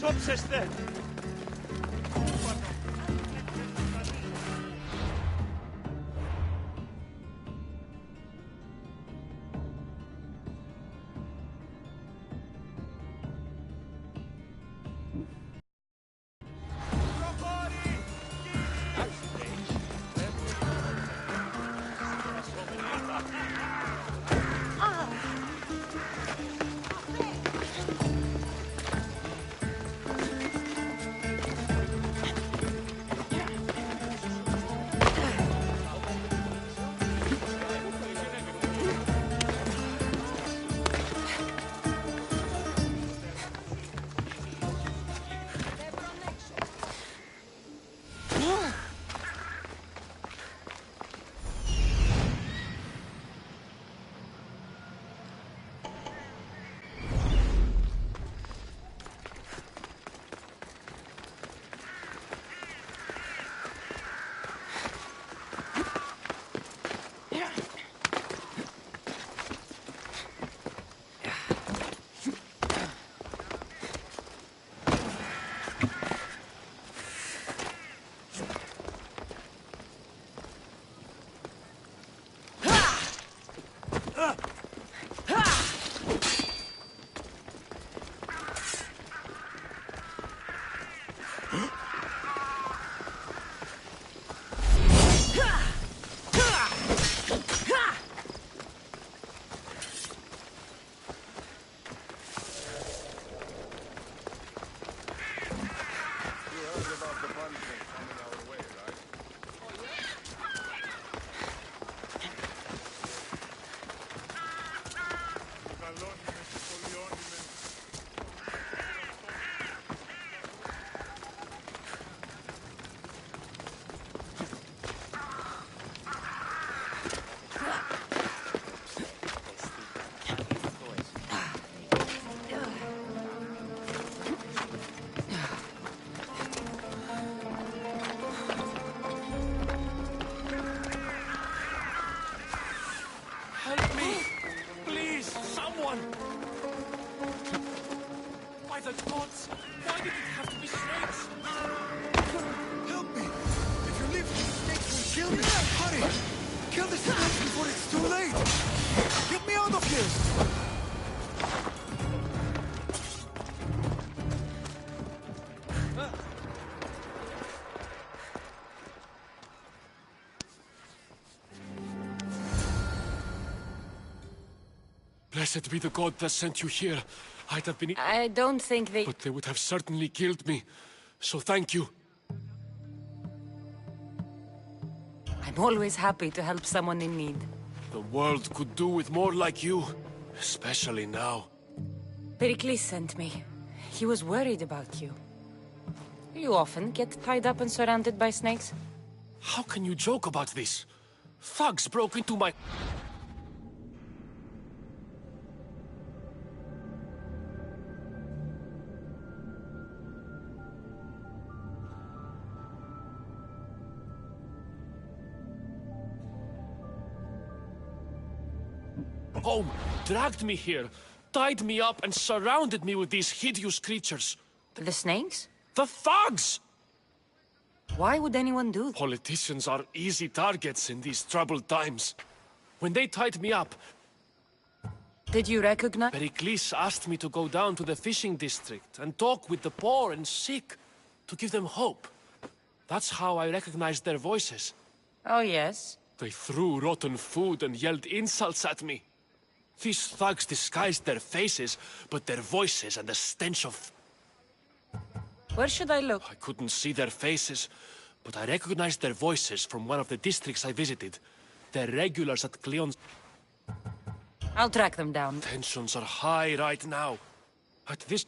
Σώψεστε! Blessed be the god that sent you here. I'd have been... I don't think they... But they would have certainly killed me. So thank you. I'm always happy to help someone in need. The world could do with more like you. Especially now. Pericles sent me. He was worried about you. You often get tied up and surrounded by snakes? How can you joke about this? Thugs broke into my... home, dragged me here, tied me up and surrounded me with these hideous creatures. The snakes? The thugs! Why would anyone do that? Politicians are easy targets in these troubled times. When they tied me up... Did you recognize... Pericles asked me to go down to the fishing district and talk with the poor and sick, to give them hope. That's how I recognized their voices. Oh, yes? They threw rotten food and yelled insults at me. These thugs disguised their faces, but their voices and the stench of... Where should I look? I couldn't see their faces, but I recognized their voices from one of the districts I visited. They're regulars at Cleon's... I'll track them down. Tensions are high right now. At this...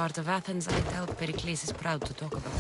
Part of Athens I doubt Pericles is proud to talk about.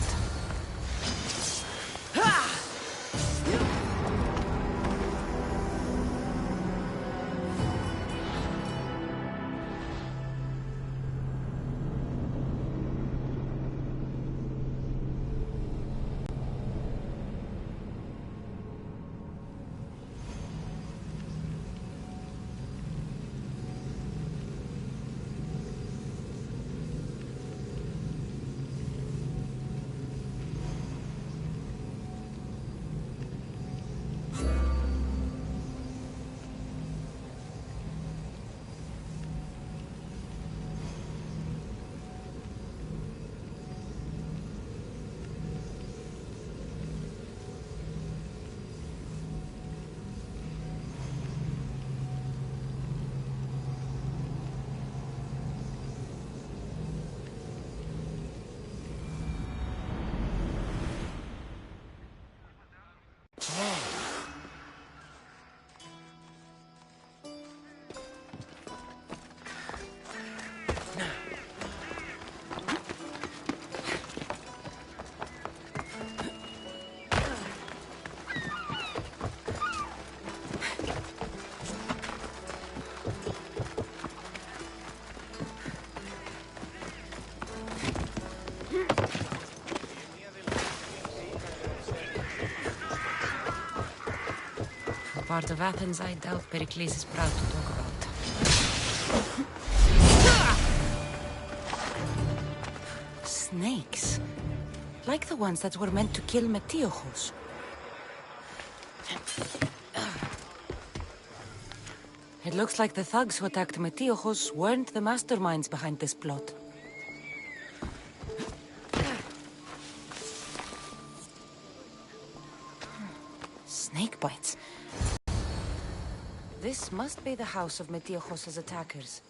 Part of Athens I doubt Pericles is proud to talk about. Snakes. Like the ones that were meant to kill Metiochos. It looks like the thugs who attacked Metiochos weren't the masterminds behind this plot. Snake bites. This must be the house of Metiochos' attackers.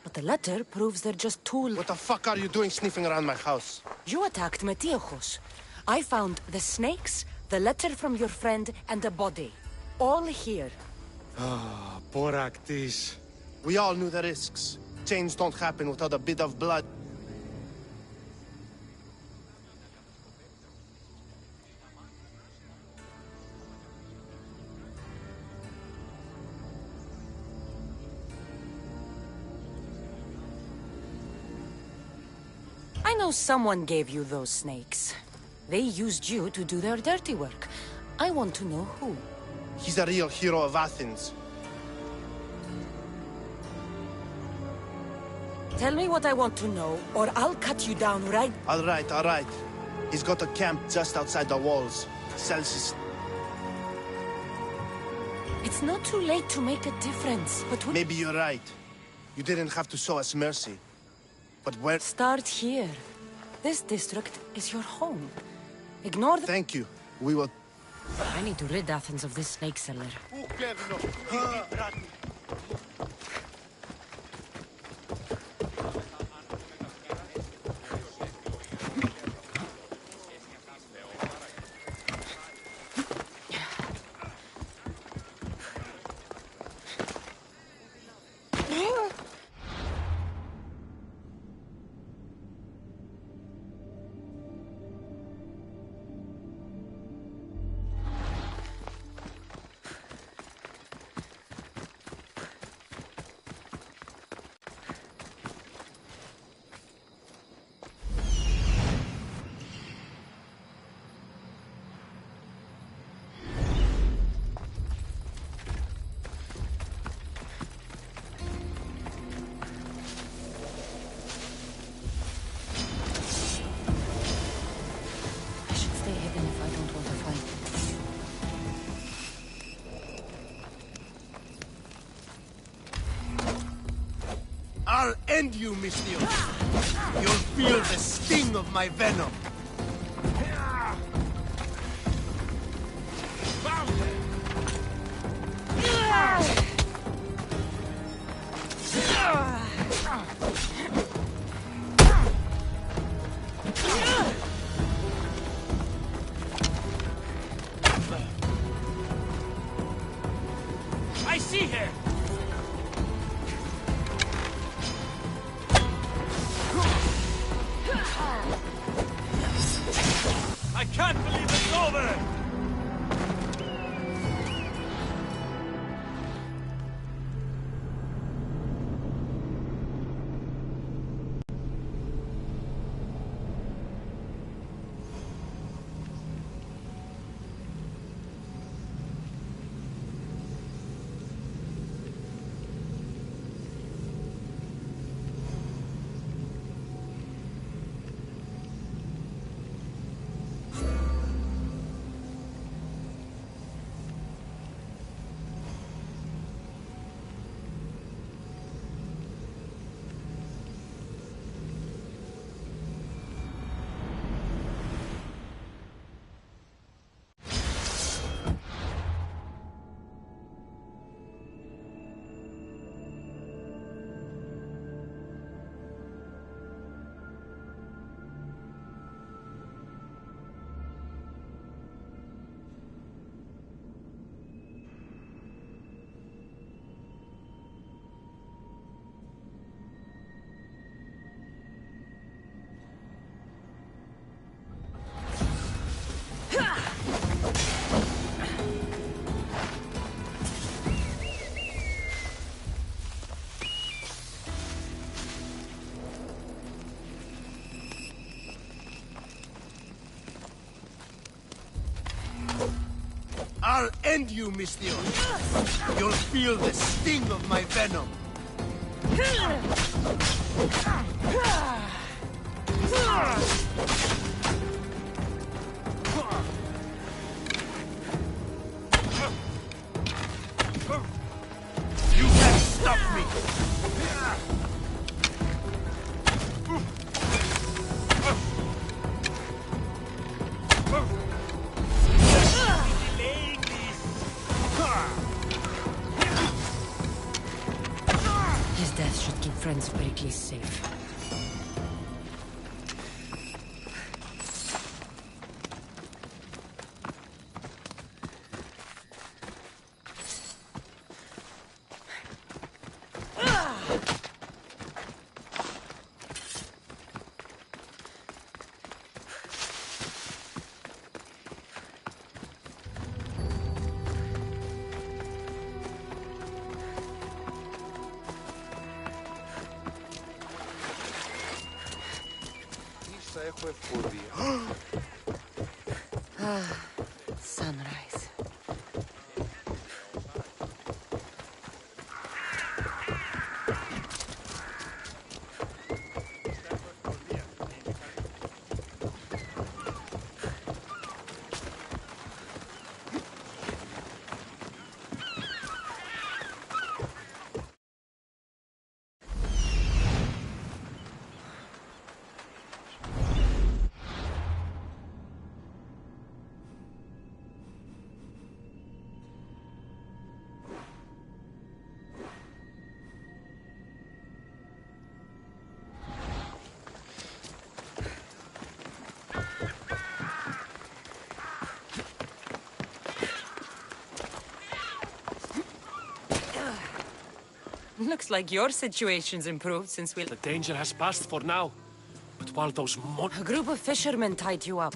But the letter proves they're just tools. What the fuck are you doing sniffing around my house? You attacked Metiochos. I found the snakes, the letter from your friend, and a body. All here. Ah, Boraktis. We all knew the risks. Change don't happen without a bit of blood. I know someone gave you those snakes. They used you to do their dirty work. I want to know who. He's a real hero of Athens. Tell me what I want to know, or I'll cut you down right... All right. He's got a camp just outside the walls. Sells his... It's not too late to make a difference, but we... Maybe you're right. You didn't have to show us mercy. But where... Start here. This district is your home. Ignore the... Thank you. We will... I need to rid Athens of this snake seller. I'll end you, Mistio. You'll feel the sting of my venom. I see her! over! I'll end you, Misthios. You'll feel the sting of my venom. You can't stop me. His death should keep friends Brickley safe. Sunrise. Looks like your situation's improved since we... The danger has passed for now. But while those A group of fishermen tied you up.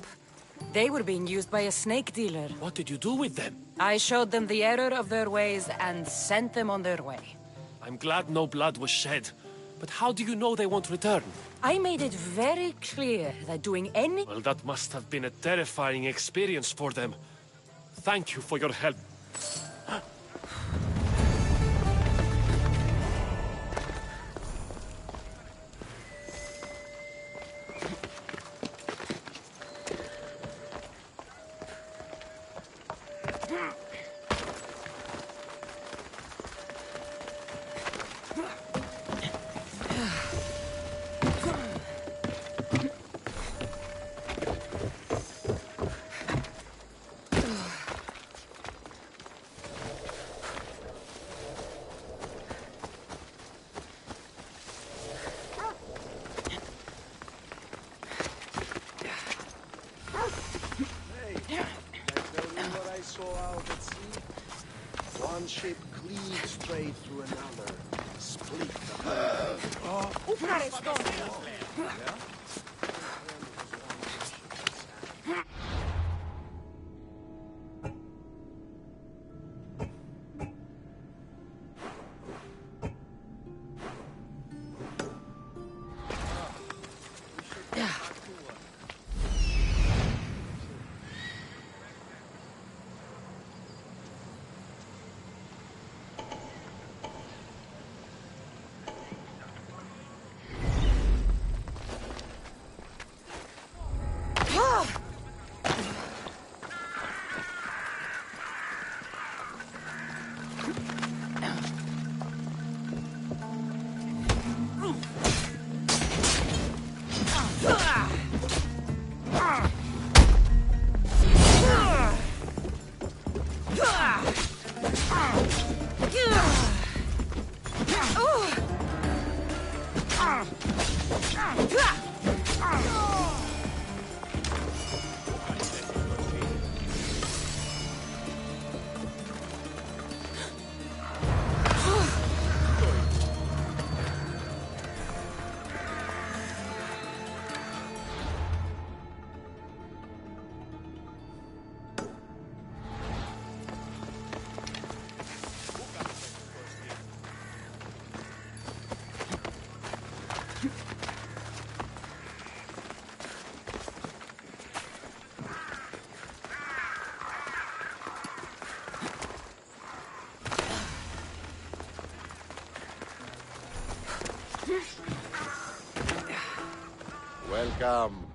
They were being used by a snake dealer. What did you do with them? I showed them the error of their ways and sent them on their way. I'm glad no blood was shed. But how do you know they won't return? I made it very clear that doing any... Well, that must have been a terrifying experience for them. Thank you for your help. One ship cleaved straight through another, split the Welcome.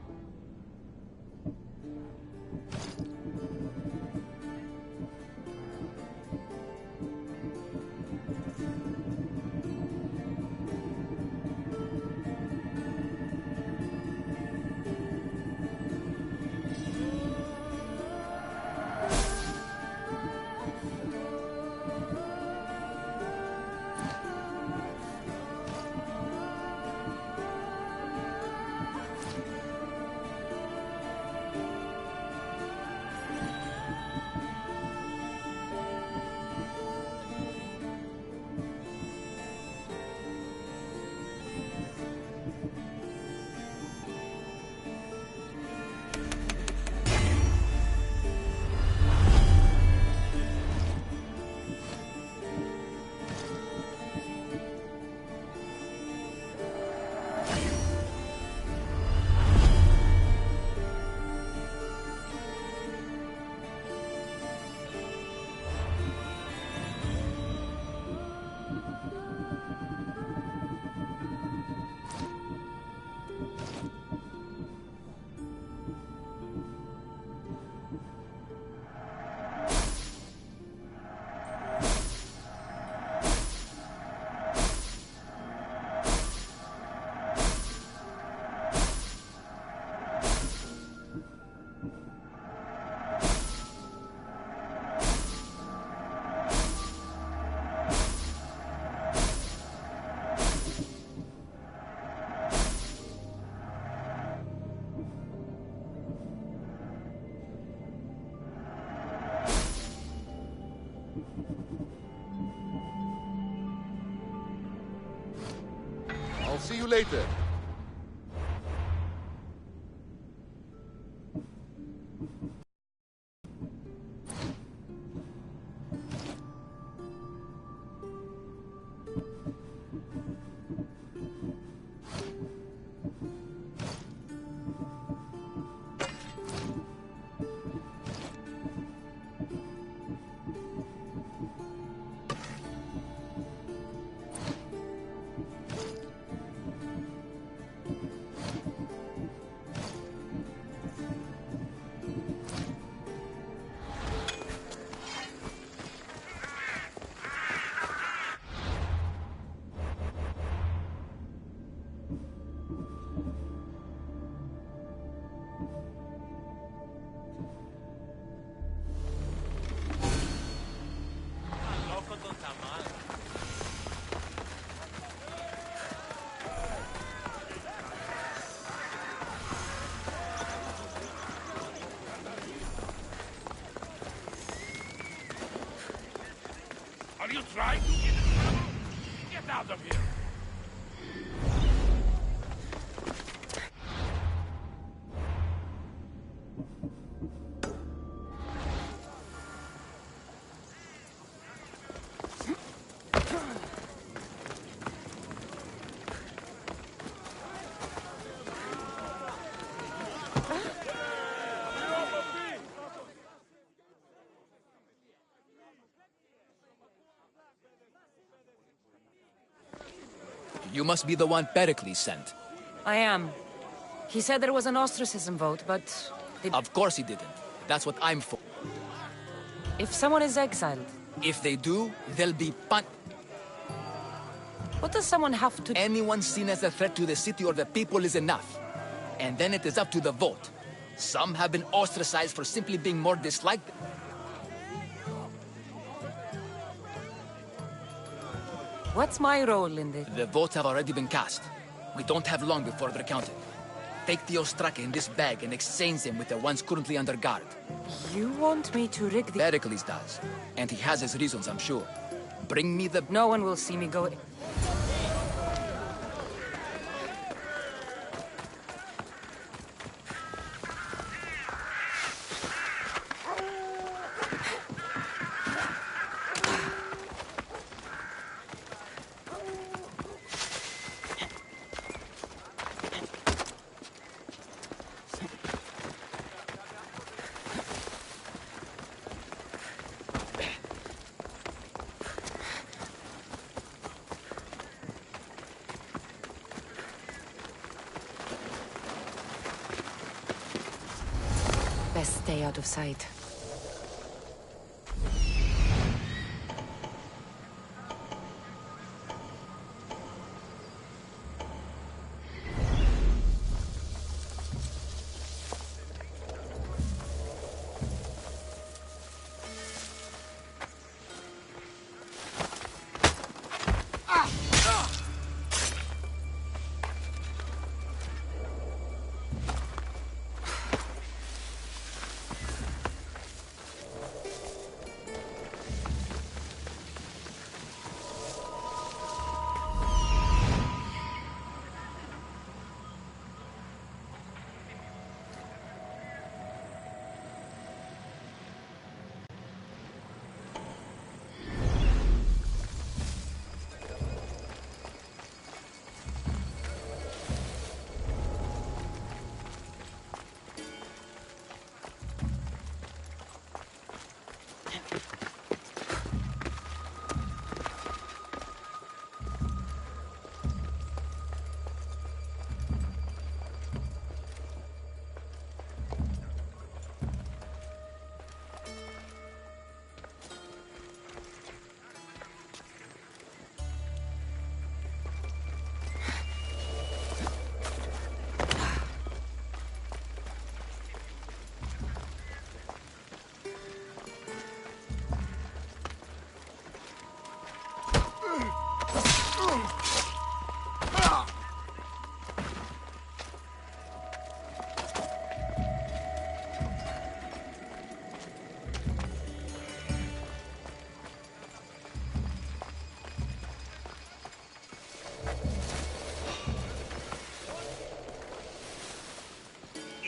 I'll see you later. Are you trying to get out of here? You must be the one Pericles sent. I am. He said there was an ostracism vote, but... Of course he didn't. That's what I'm for. If someone is exiled... If they do, they'll be What does someone have to... Anyone seen as a threat to the city or the people is enough. And then it is up to the vote. Some have been ostracized for simply being more disliked. What's my role in this? The votes have already been cast. We don't have long before they're counted. Take the Ostraka in this bag and exchange them with the ones currently under guard. You want me to rig the... Pericles does. And he has his reasons, I'm sure. Bring me the... No one will see me go... Best stay out of sight.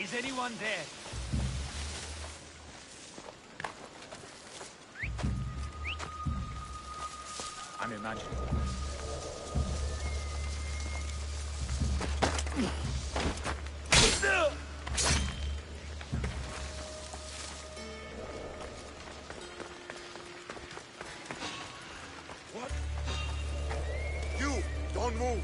Is anyone there? I'm imagining. What? You! Don't move!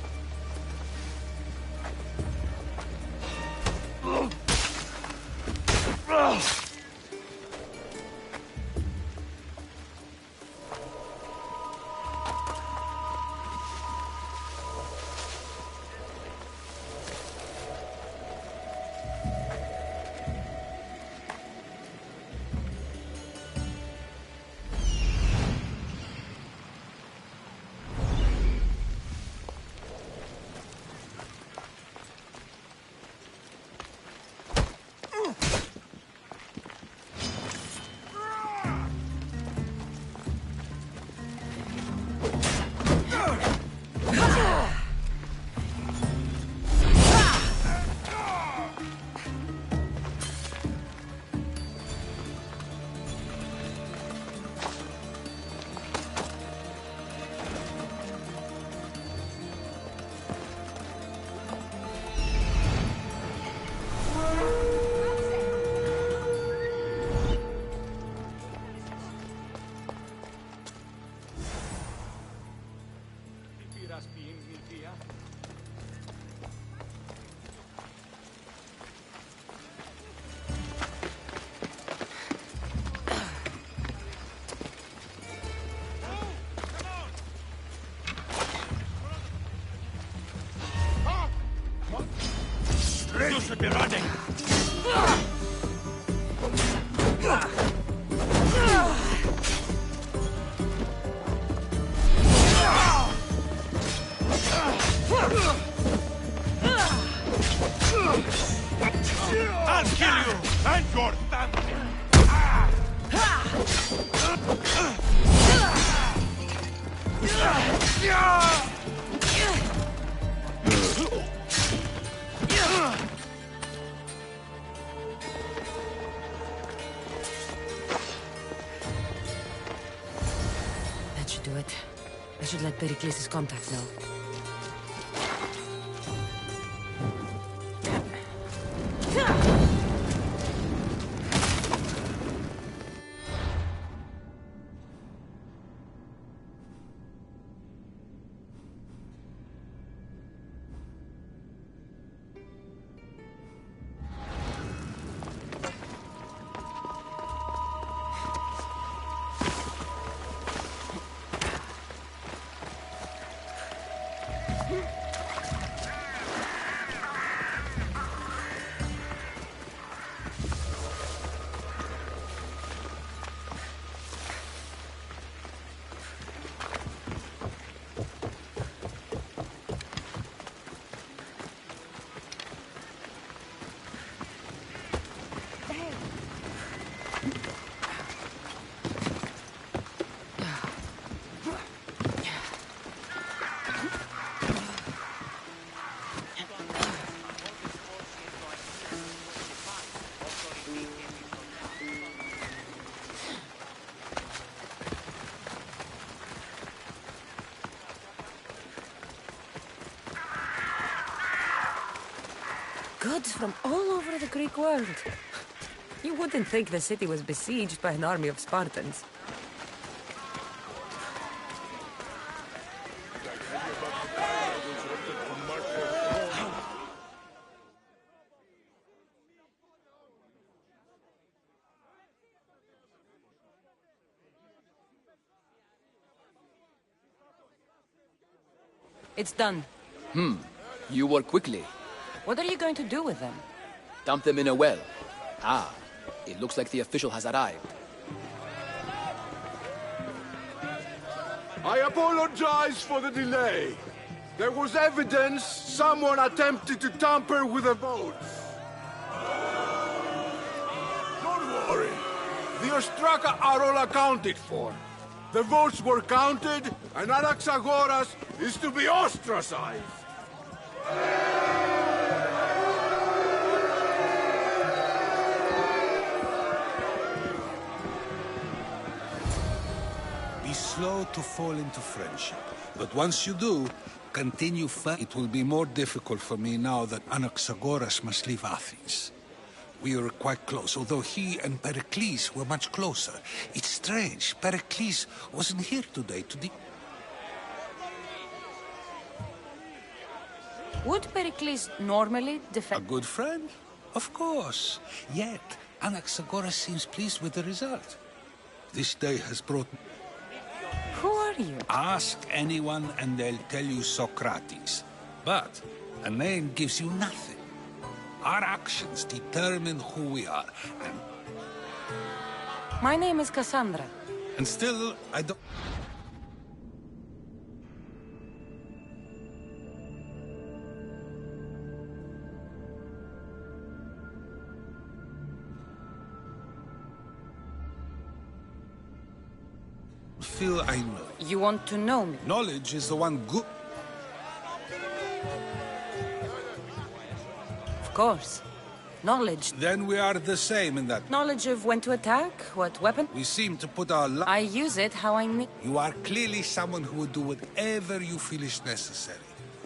You should be running! I'll kill you! And your family! That should do it. I should let Pericles' contact know. Goods from all over the Greek world. You wouldn't think the city was besieged by an army of Spartans. It's done. You work quickly. What are you going to do with them? Dump them in a well. Ah, it looks like the official has arrived. I apologize for the delay. There was evidence someone attempted to tamper with the votes. Don't worry. The Ostraka are all accounted for. The votes were counted, and Anaxagoras is to be ostracized. Be slow to fall into friendship. But once you do, continue It will be more difficult for me now that Anaxagoras must leave Athens. We were quite close, although he and Pericles were much closer. It's strange, Pericles wasn't here today to Would Pericles normally A defend... good friend? Of course. Yet, Anaxagoras seems pleased with the result. This day has brought... Who are you? Ask anyone and they'll tell you Socrates. But a name gives you nothing. Our actions determine who we are, My name is Cassandra. and still, I don't... feel I know. You want to know me? Knowledge is the one good... Of course. Knowledge. Then we are the same in that... Knowledge of when to attack, what weapon. We seem to put our... I use it how I need. You are clearly someone who would do whatever you feel is necessary.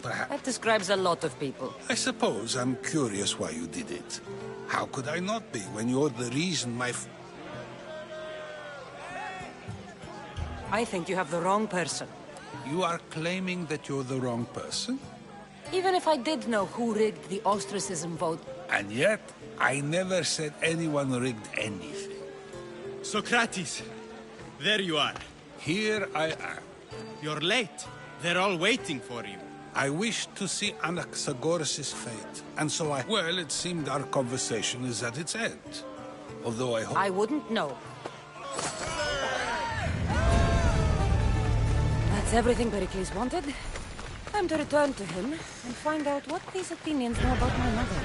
Perhaps. That describes a lot of people. I suppose I'm curious why you did it. How could I not be when you're the reason my... I think you have the wrong person. You are claiming that you're the wrong person? Even if I did know who rigged the ostracism vote, And yet, I never said anyone rigged anything. Socrates, there you are. Here I am. You're late. They're all waiting for you. I wish to see Anaxagoras' fate, and so I... Well, it seemed our conversation is at its end. Although I hope... I wouldn't know. That's everything Pericles wanted. Time to return to him and find out what these Athenians know about my mother.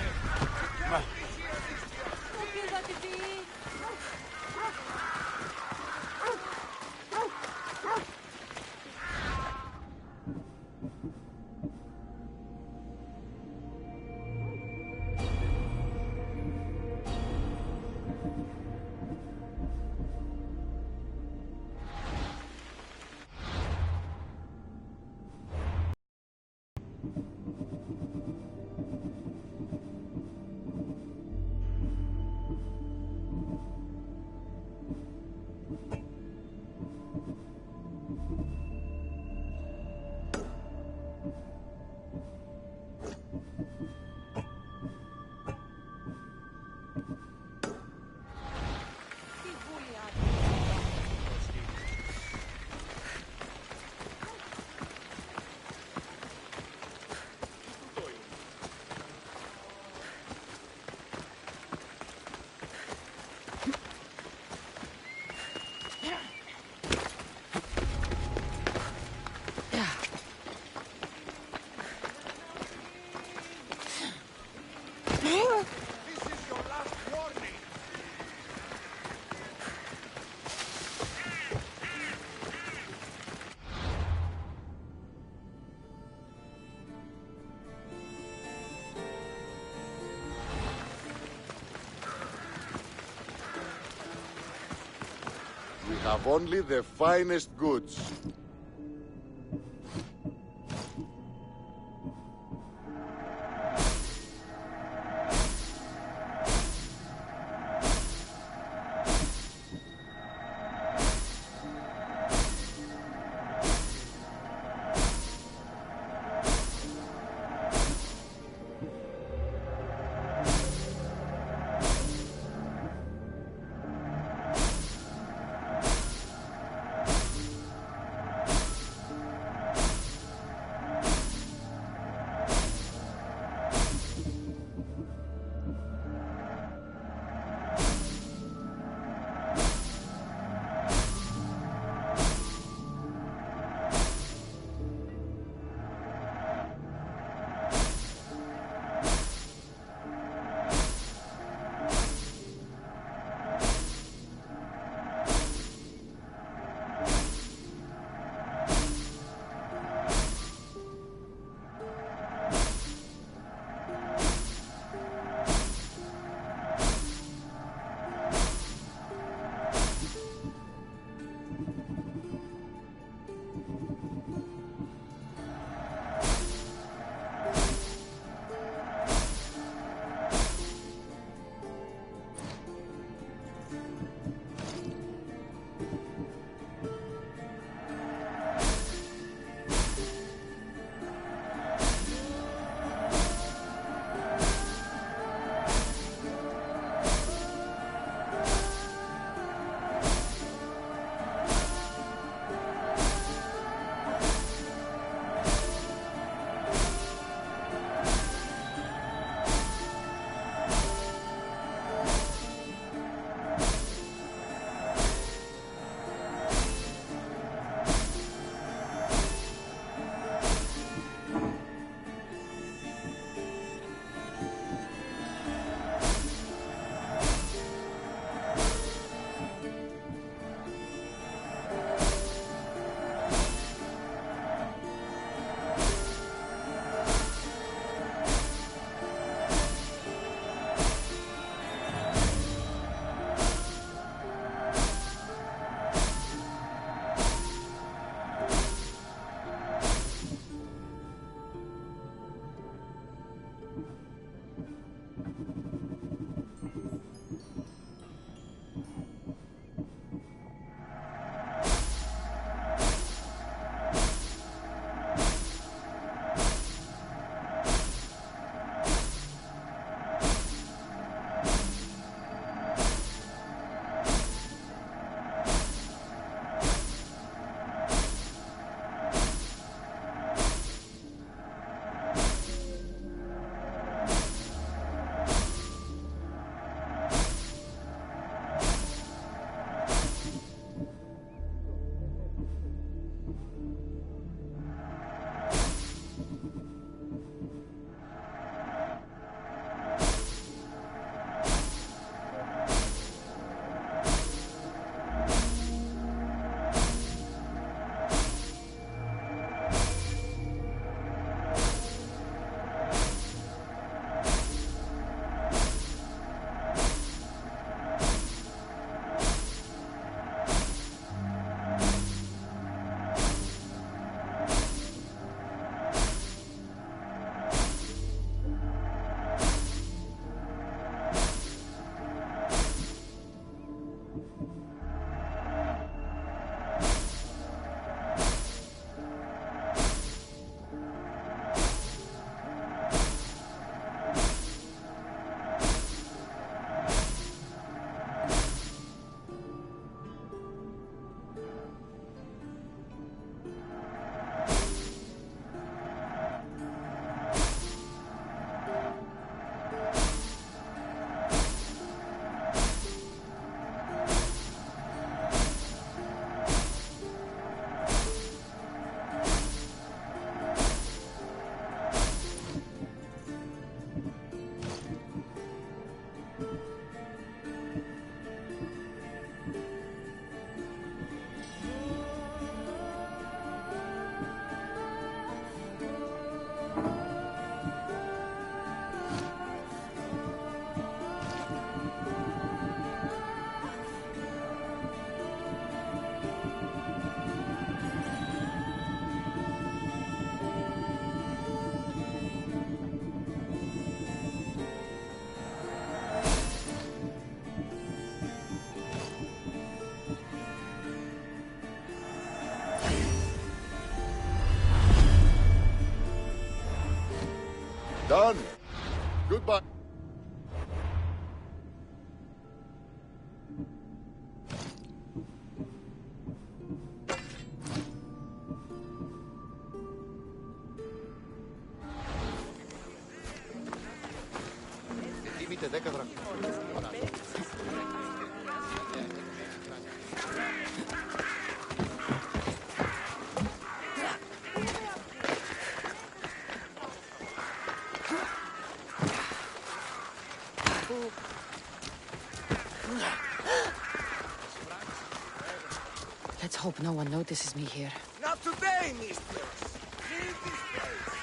have only the finest goods. Done. Goodbye. Τιμείτε 10 δραχμές. Let's hope no one notices me here. Not today, mistress. Leave this place.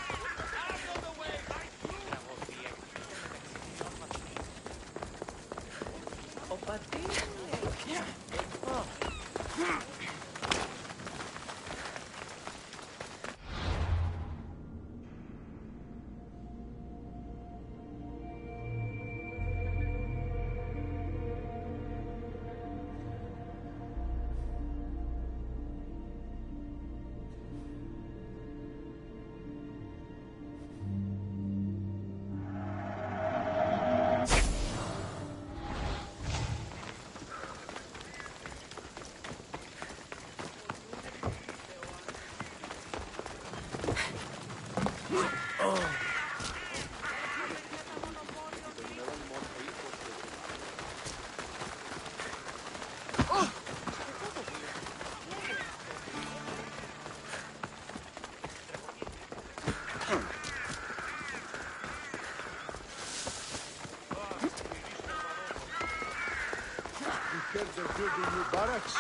They're building new barracks?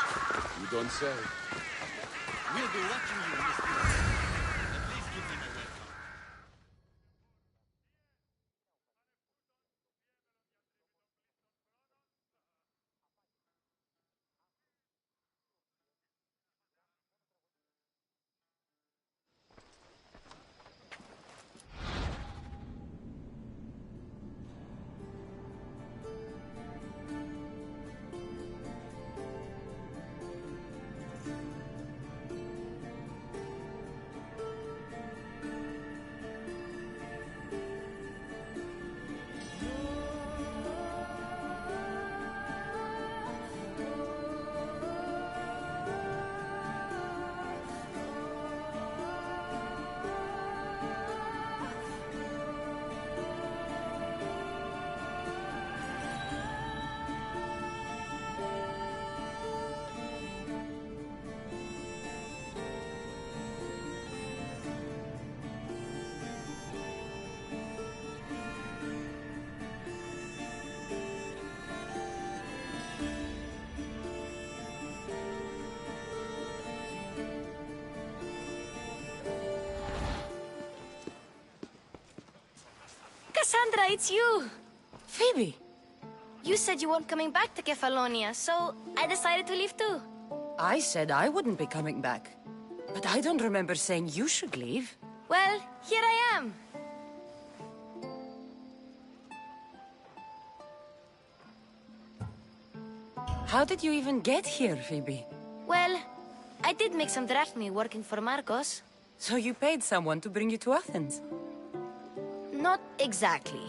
You don't say. We'll be watching you, Mr. At least give them a welcome. Cassandra, it's you! Phoebe! You said you weren't coming back to Kefalonia, so I decided to leave too. I said I wouldn't be coming back. But I don't remember saying you should leave. Well, here I am. How did you even get here, Phoebe? Well, I did make some drachmi working for Marcos. So you paid someone to bring you to Athens? Not exactly.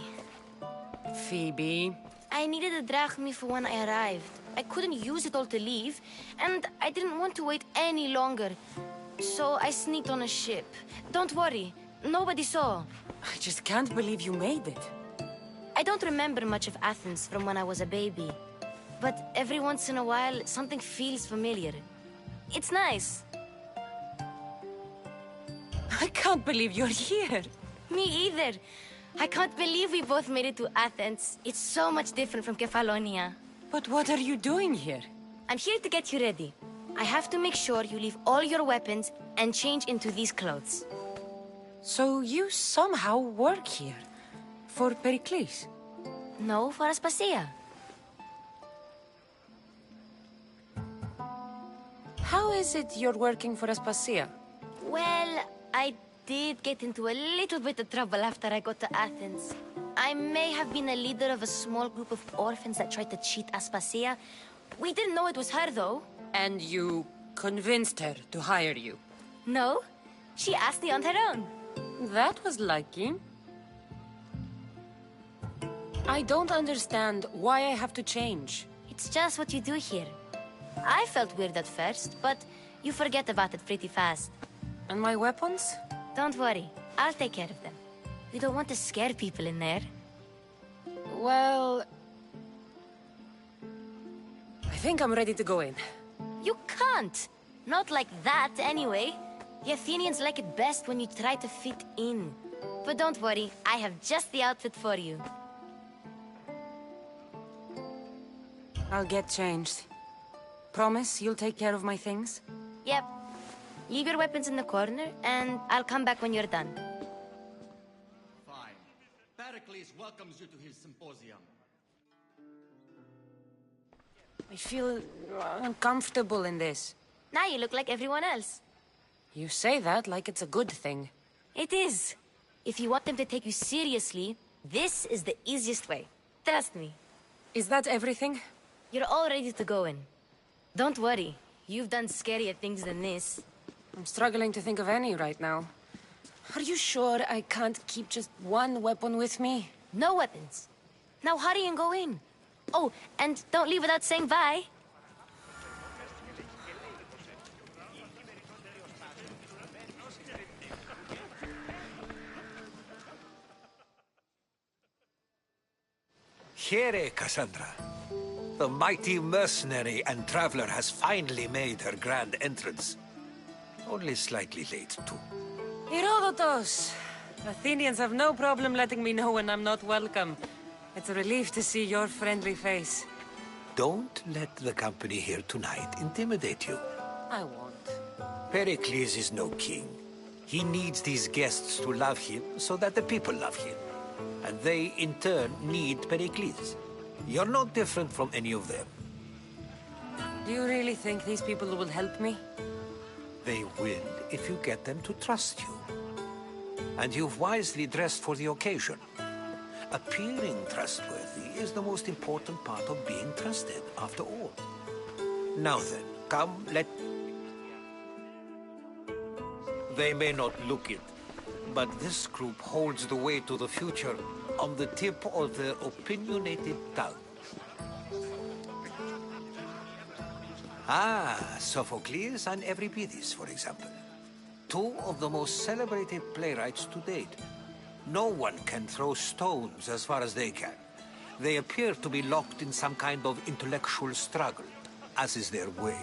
Phoebe... I needed a drachmi for when I arrived. I couldn't use it all to leave, and I didn't want to wait any longer. So I sneaked on a ship. Don't worry, nobody saw. I just can't believe you made it. I don't remember much of Athens from when I was a baby. But every once in a while, something feels familiar. It's nice. I can't believe you're here. Me either. I can't believe we both made it to Athens. It's so much different from Kefalonia. But what are you doing here? I'm here to get you ready. I have to make sure you leave all your weapons and change into these clothes. So you somehow work here? For Pericles? No, for Aspasia. How is it you're working for Aspasia? Well, I did get into a little bit of trouble after I got to Athens. I may have been a leader of a small group of orphans that tried to cheat Aspasia. We didn't know it was her, though. And you convinced her to hire you? No, she asked me on her own. That was lucky. I don't understand why I have to change. It's just what you do here. I felt weird at first, but you forget about it pretty fast. And my weapons? Don't worry, I'll take care of them. We don't want to scare people in there. Well... I think I'm ready to go in. You can't! Not like that, anyway. The Athenians like it best when you try to fit in. But don't worry, I have just the outfit for you. I'll get changed. Promise you'll take care of my things? Yep. Leave your weapons in the corner, and I'll come back when you're done. Fine. Pericles welcomes you to his symposium. I feel uncomfortable in this. Now you look like everyone else. You say that like it's a good thing. It is. If you want them to take you seriously, this is the easiest way. Trust me. Is that everything? You're all ready to go in. Don't worry. You've done scarier things than this. I'm struggling to think of any right now. Are you sure I can't keep just one weapon with me? No weapons. Now hurry and go in. Oh, and don't leave without saying bye. Here, Cassandra. The mighty mercenary and traveler has finally made her grand entrance. Only slightly late, too. Herodotus! Athenians have no problem letting me know when I'm not welcome. It's a relief to see your friendly face. Don't let the company here tonight intimidate you. I won't. Pericles is no king. He needs these guests to love him so that the people love him. And they, in turn, need Pericles. You're no different from any of them. Do you really think these people will help me? They will if you get them to trust you. And you've wisely dressed for the occasion. Appearing trustworthy is the most important part of being trusted, after all. Now then, come, They may not look it, but this group holds the way to the future on the tip of their opinionated tongues. Ah, Sophocles and Euripides, for example. Two of the most celebrated playwrights to date. No one can throw stones as far as they can. They appear to be locked in some kind of intellectual struggle, as is their way.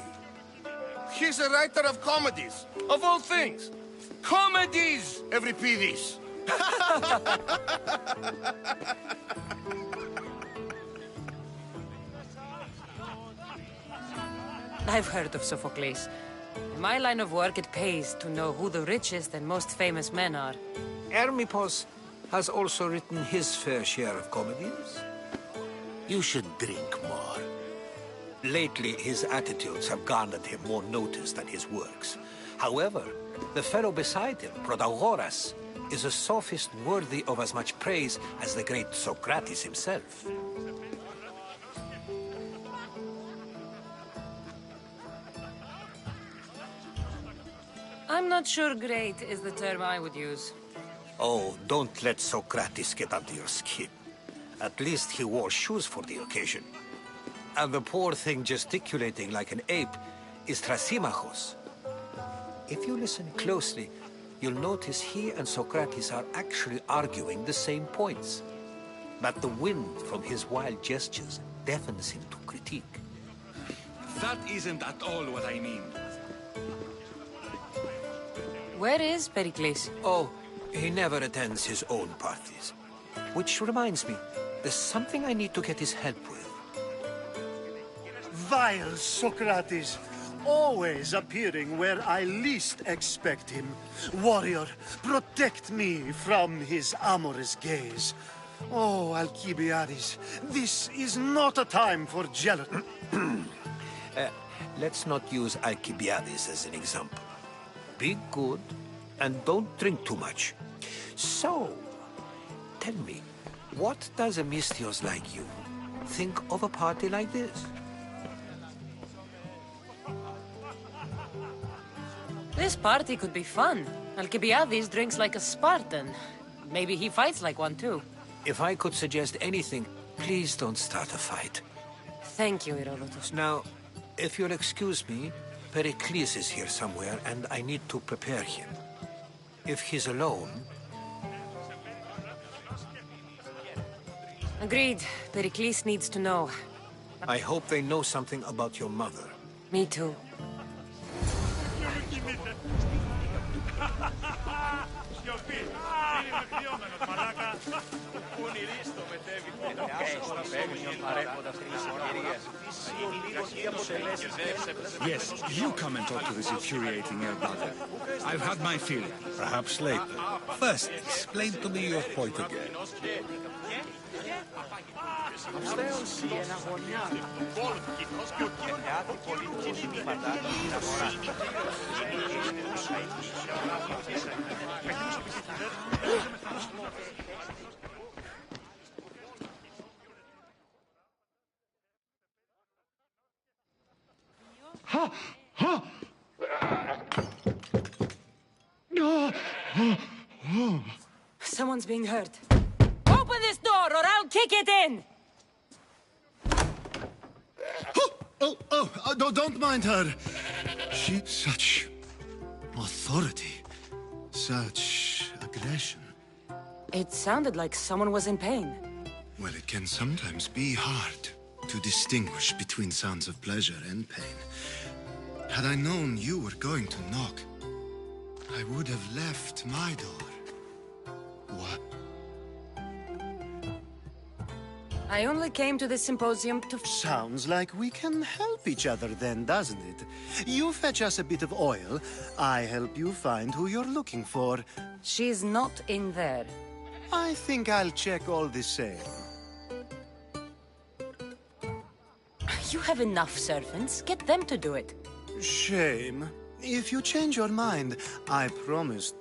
He's a writer of comedies, of all things. Comedies, Euripides. I've heard of Sophocles. In my line of work, it pays to know who the richest and most famous men are. Hermippos has also written his fair share of comedies. You should drink more. Lately, his attitudes have garnered him more notice than his works. However, the fellow beside him, Protagoras, is a sophist worthy of as much praise as the great Socrates himself. I'm not sure great is the term I would use. Oh, don't let Socrates get under your skin. At least he wore shoes for the occasion. And the poor thing gesticulating like an ape is Thrasymachos. If you listen closely, you'll notice he and Socrates are actually arguing the same points. But the wind from his wild gestures deafens him to critique. That isn't at all what I mean. Where is Pericles? Oh, he never attends his own parties. Which reminds me, there's something I need to get his help with. Vile Socrates, always appearing where I least expect him. Warrior, protect me from his amorous gaze. Oh, Alcibiades, this is not a time for jealousy. Let's not use Alcibiades as an example. Be good, and don't drink too much. So, tell me, what does a Mystios like you think of a party like this? This party could be fun. Alcibiades drinks like a Spartan. Maybe he fights like one too. If I could suggest anything, please don't start a fight. Thank you, Herodotus. Now, if you'll excuse me, Pericles is here somewhere, and I need to prepare him. If he's alone... Agreed. Pericles needs to know. I hope they know something about your mother. Me too. Yes, you come and talk to this infuriating Elbaga. I've had my feeling. Perhaps later. First, explain to me your point again. Someone's being hurt. Open this door or I'll kick it in! Don't mind her. She... Such... authority. Such aggression. It sounded like someone was in pain. Well, it can sometimes be hard to distinguish between sounds of pleasure and pain. Had I known you were going to knock, I would have left my door. What? I only came to this symposium to... Sounds like we can help each other then, doesn't it? You fetch us a bit of oil, I help you find who you're looking for. She's not in there. I think I'll check all the same. You have enough servants. Get them to do it. Shame. If you change your mind, I promise.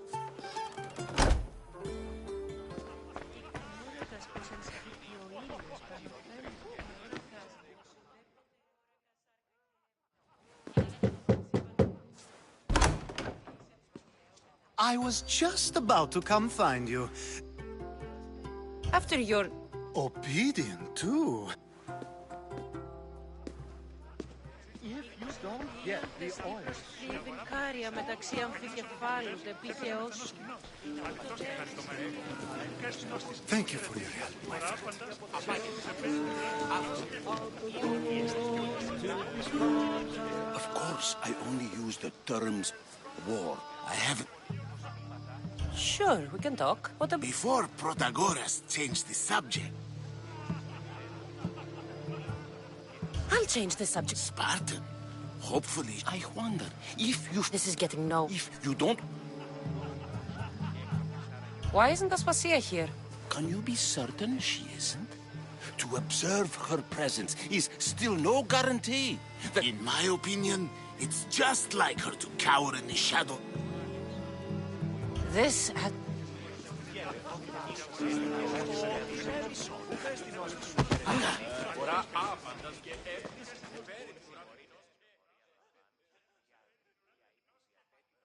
I was just about to come find you. After your... Obedient, too. If you don't get the oil... Thank you for your help, my friend. Of course, I only use the terms war. I haven't... Sure, we can talk. What about... Before Protagoras changed the subject. I'll change the subject. Spartan. Hopefully, I wonder if you... This is getting no... If you don't... Why isn't Aspasia here? Can you be certain she isn't? To observe her presence is still no guarantee. In my opinion, it's just like her to cower in the shadow. This...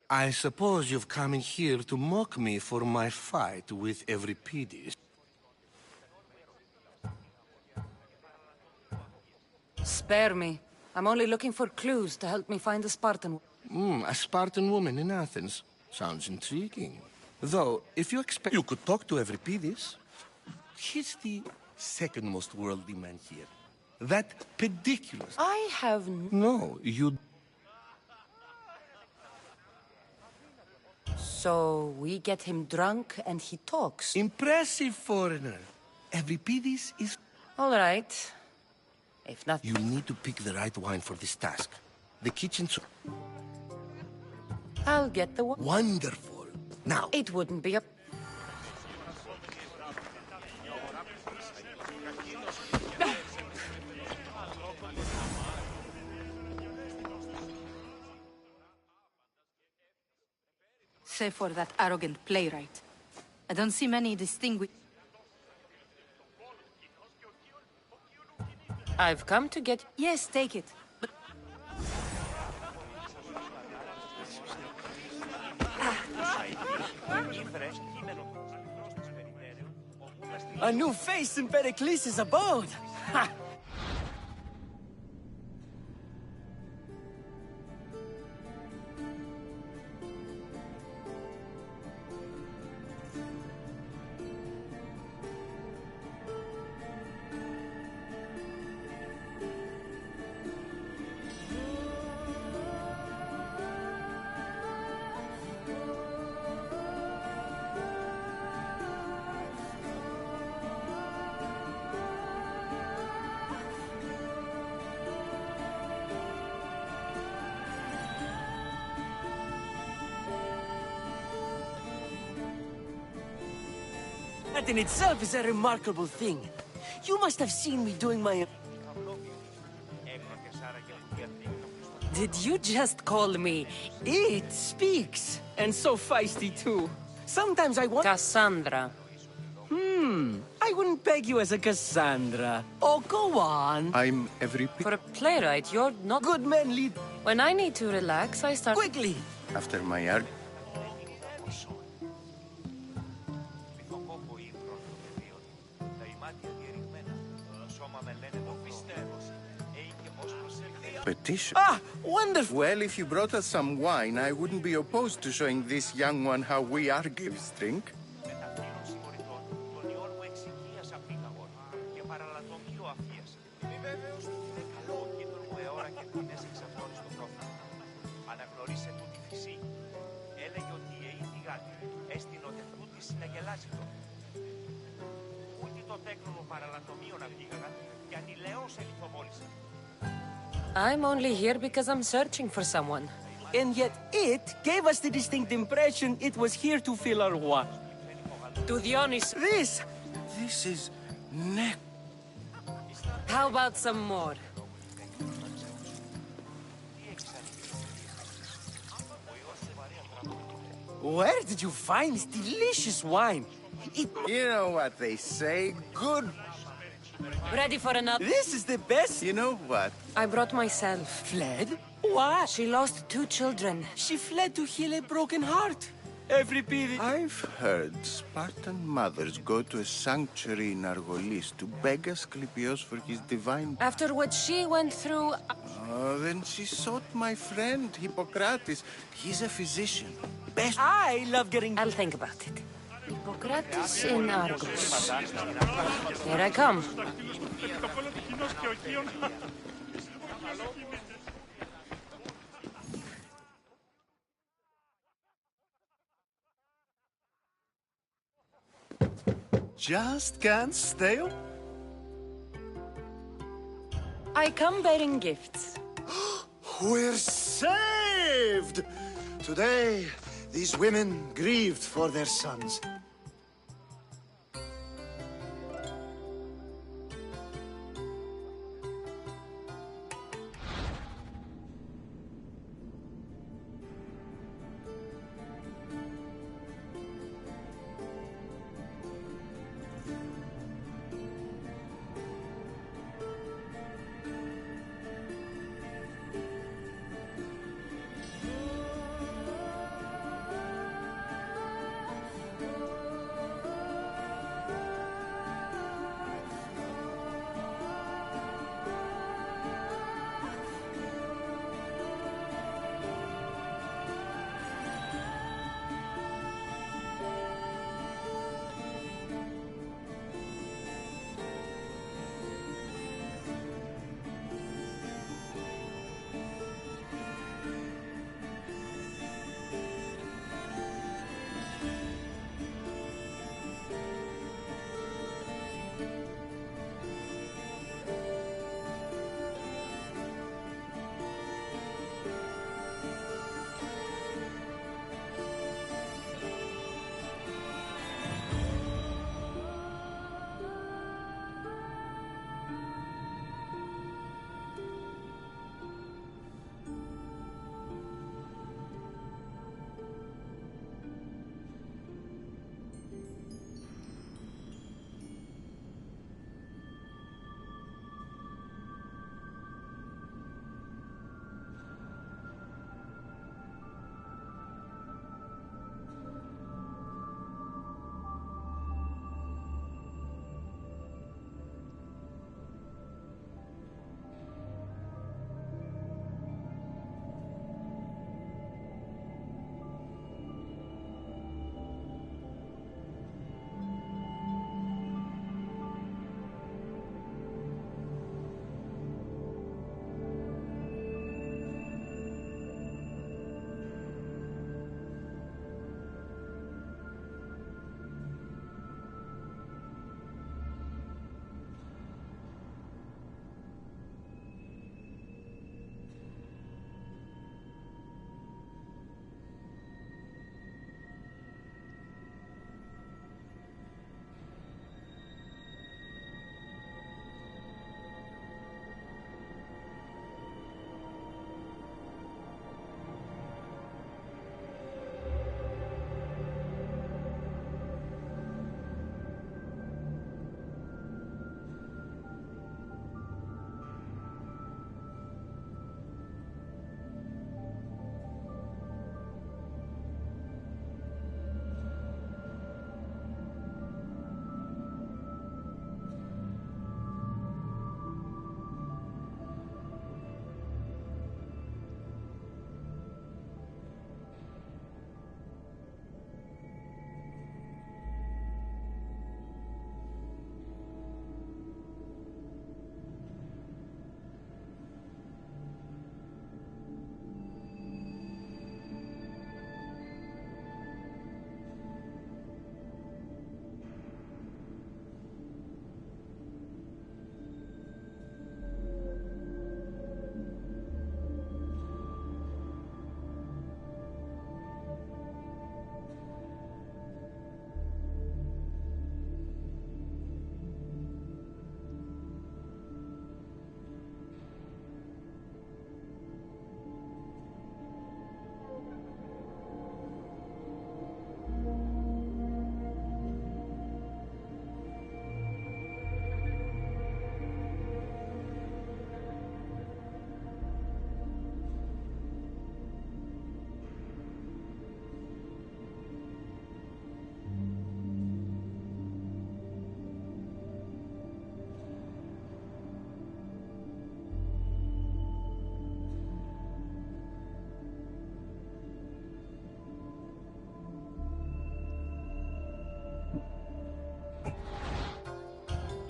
I suppose you've come in here to mock me for my fight with Euripides. Spare me. I'm only looking for clues to help me find a Spartan. A Spartan woman in Athens. Sounds intriguing. Though, if you expect you could talk to Euripides, he's the second most worldly man here. That pediculous. I have... No, you... So, we get him drunk and he talks. Impressive, foreigner. Euripides is... All right. If not... You need to pick the right wine for this task. The kitchen's... I'll get the one. Wonderful. Now... It wouldn't be a... Save for that arrogant playwright. I don't see many distinguished... I've come to get... Yes, take it. But... A new face in Pericles' abode! Ha! That in itself is a remarkable thing. You must have seen me doing my... Did you just call me? It speaks, and so feisty too. Sometimes I want... Cassandra. I wouldn't peg you as a Cassandra. Oh, go on. I'm every... For a playwright, you're not... Good men lead... When I need to relax, I start... Quickly! After my arc... Petition? Ah, wonderful! Well, if you brought us some wine, I wouldn't be opposed to showing this young one how we Argives drink. I'm only here because I'm searching for someone. And yet it gave us the distinct impression it was here to fill our want. To the honest... This is... neck. How about some more? Where did you find this delicious wine? You know what they say, good... Ready for another? This is the best! You know what? I brought myself. Fled? Why? She lost 2 children. She fled to heal a broken heart. Every pity. I've heard Spartan mothers go to a sanctuary in Argolis to beg Asclepios for his divine... After what she went through... Oh, then she sought my friend, Hippocrates. He's a physician. Best... I love getting... I'll think about it. Hippocrates in Argos. Here I come. Just can't stay up. I come bearing gifts. We're saved! Today, these women grieved for their sons.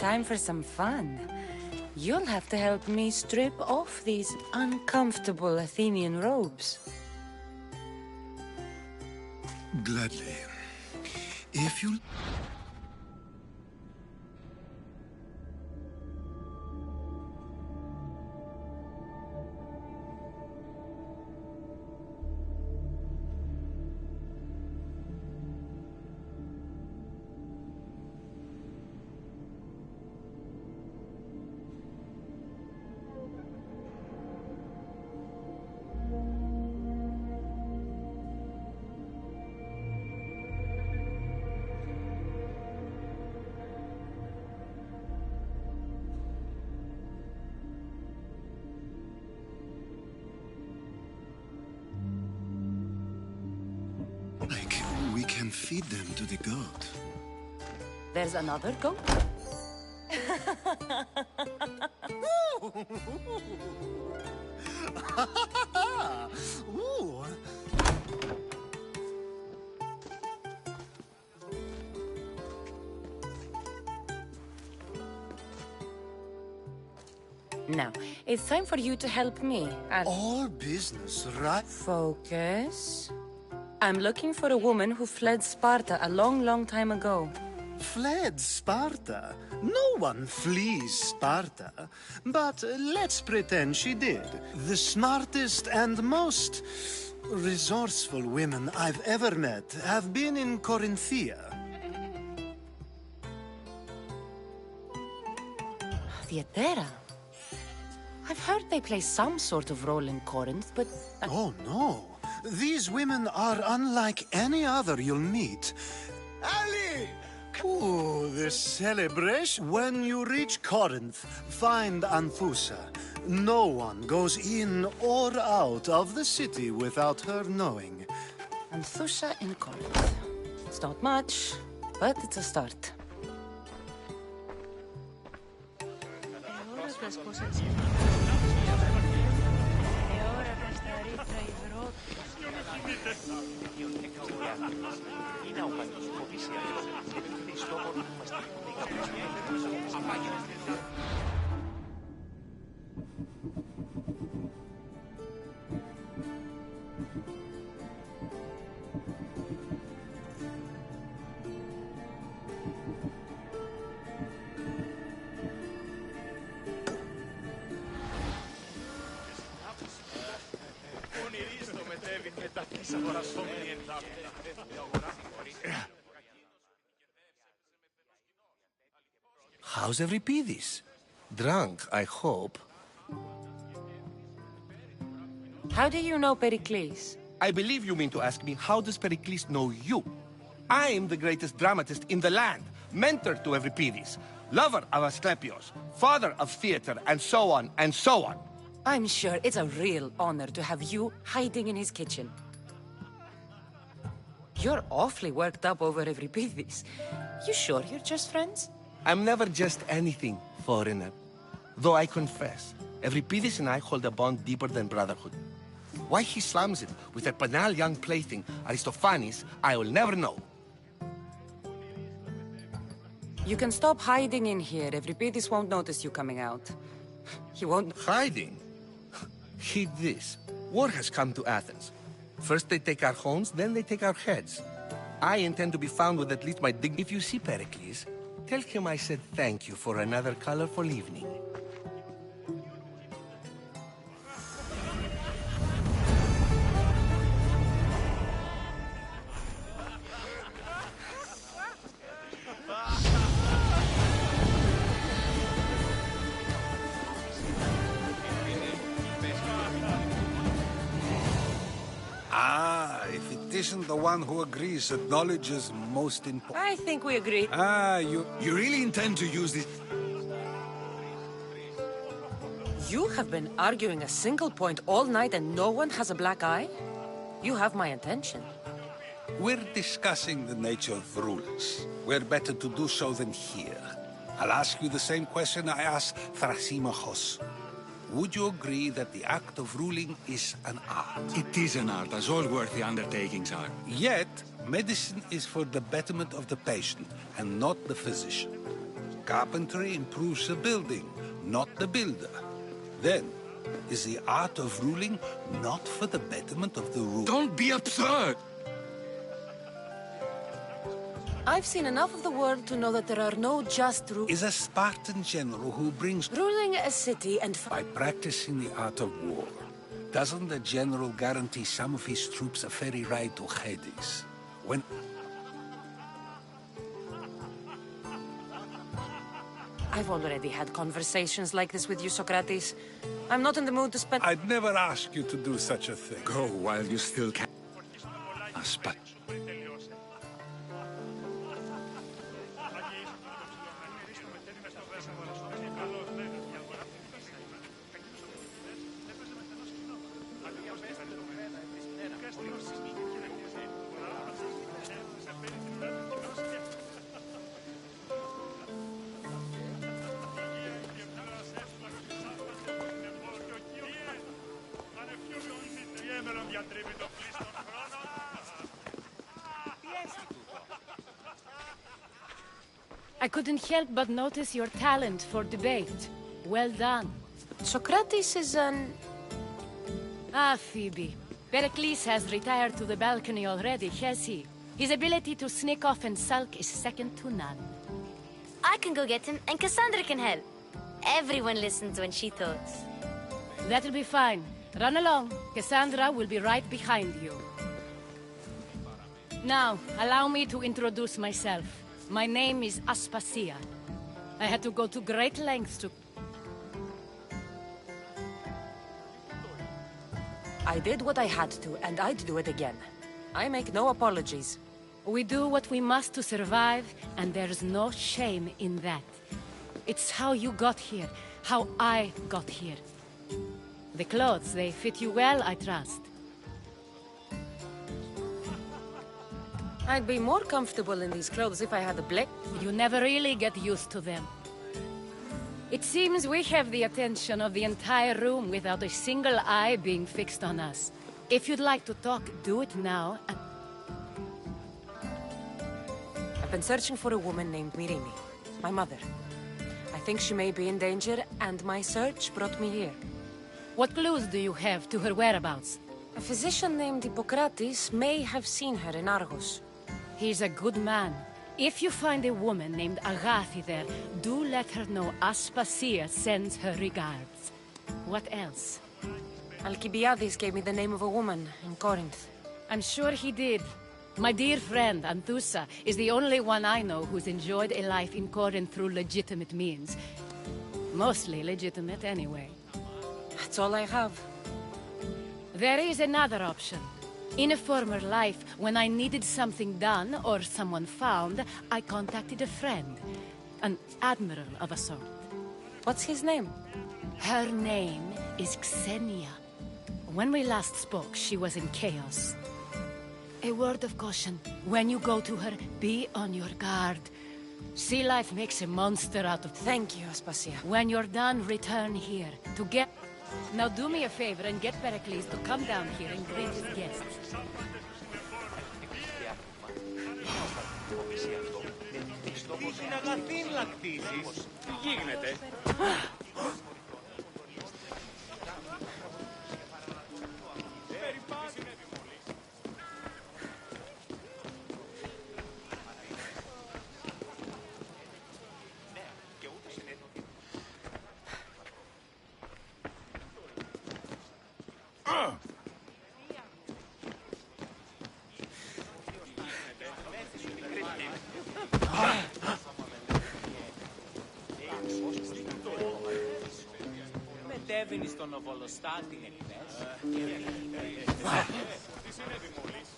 time for some fun. You'll have to help me strip off these uncomfortable Athenian robes. Gladly. If you... we can feed them to the goat. There's another goat? Ooh. Now, it's time for you to help me. All business, right? Focus. I'm looking for a woman who fled Sparta a long, long time ago. Fled Sparta? No one flees Sparta. But let's pretend she did. The smartest and most resourceful women I've ever met have been in Corinthia. Theatera. I've heard they play some sort of role in Corinth, but... Oh, no. These women are unlike any other you'll meet. Ali! Ooh, the celebration. When you reach Corinth, find Anthusa. No one goes in or out of the city without her knowing. Anthusa in Corinth. It's not much, but it's a start. How's Euripides? Drunk, I hope. How do you know Pericles? I believe you mean to ask me, how does Pericles know you? I am the greatest dramatist in the land, mentor to Euripides, lover of Asclepios, father of theater, and so on, and so on. I'm sure it's a real honor to have you hiding in his kitchen. You're awfully worked up over Euripides. You sure you're just friends? I'm never just anything, foreigner. Though I confess, Euripides and I hold a bond deeper than brotherhood. Why he slams it with a banal young plaything, Aristophanes, I will never know. You can stop hiding in here. Euripides won't notice you coming out. He won't... Hiding? Heed this. War has come to Athens. First they take our homes, then they take our heads. I intend to be found with at least my dignity. If you see Pericles, tell him I said thank you for another colorful evening. If it isn't the one who agrees that knowledge is most important. I think we agree. You really intend to use this? You have been arguing a single point all night and no one has a black eye? You have my attention. We're discussing the nature of rulers. Where better to do so than here? I'll ask you the same question I asked Thrasymachos. Would you agree that the act of ruling is an art? It is an art, as all worthy undertakings are. Yet, medicine is for the betterment of the patient, and not the physician. Carpentry improves the building, not the builder. Then, is the art of ruling not for the betterment of the rule? Don't be absurd! I've seen enough of the world to know that there are no just rules. Is a Spartan general who brings... Ruling a city and... By practicing the art of war, doesn't the general guarantee some of his troops a ferry ride to Hades? When... I've already had conversations like this with you, Socrates. I'm not in the mood to spend... I'd never ask you to do such a thing. Go while you still can. Aspat. I couldn't help but notice your talent for debate. Well done. Socrates is an... Ah, Phoebe. Pericles has retired to the balcony already, has he? His ability to sneak off and sulk is second to none. I can go get him, and Cassandra can help. Everyone listens when she talks. That'll be fine. Run along. Cassandra will be right behind you. Now, allow me to introduce myself. My name is Aspasia. I had to go to great lengths to... I did what I had to, and I'd do it again. I make no apologies. We do what we must to survive, and there's no shame in that. It's how you got here, how I got here. The clothes, they fit you well, I trust. I'd be more comfortable in these clothes if I had a black... You never really get used to them. It seems we have the attention of the entire room without a single eye being fixed on us. If you'd like to talk, do it now, and... I've been searching for a woman named Mirimi, my mother. I think she may be in danger, and my search brought me here. What clues do you have to her whereabouts? A physician named Hippocrates may have seen her in Argos. He's a good man. If you find a woman named Agathi there, do let her know Aspasia sends her regards. What else? Alcibiades gave me the name of a woman in Corinth. I'm sure he did. My dear friend, Anthusa, is the only one I know who's enjoyed a life in Corinth through legitimate means. Mostly legitimate, anyway. That's all I have. There is another option. In a former life, when I needed something done or someone found, I contacted a friend. An admiral of a sort. What's his name? Her name is Xenia. When we last spoke, she was in chaos. A word of caution. When you go to her, be on your guard. Sea life makes a monster out of... Thank you, Aspasia. When you're done, return here. To get... Now do me a favor and get Pericles to come down here and greet his guests. Στην Αγαθήν λακτήσεις. Τι γίνεται? Μετέβαινε στον Οβολοστάτη εχθές. Τι συνέβη μόλις?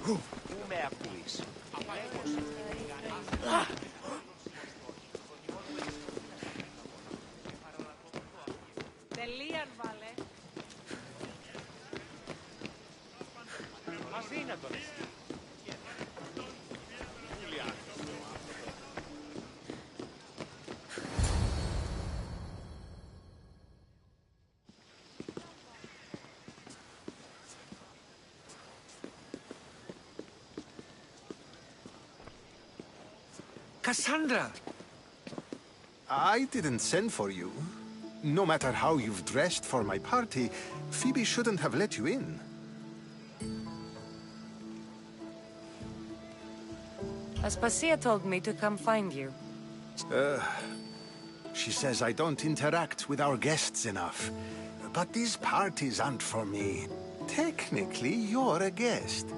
Πού με ακούεις? Τελείαν, βάλε. Αδύνατον εσύ. Cassandra! I didn't send for you. No matter how you've dressed for my party, Phoebe shouldn't have let you in. Aspasia told me to come find you. She says I don't interact with our guests enough. But these parties aren't for me. Technically, you're a guest.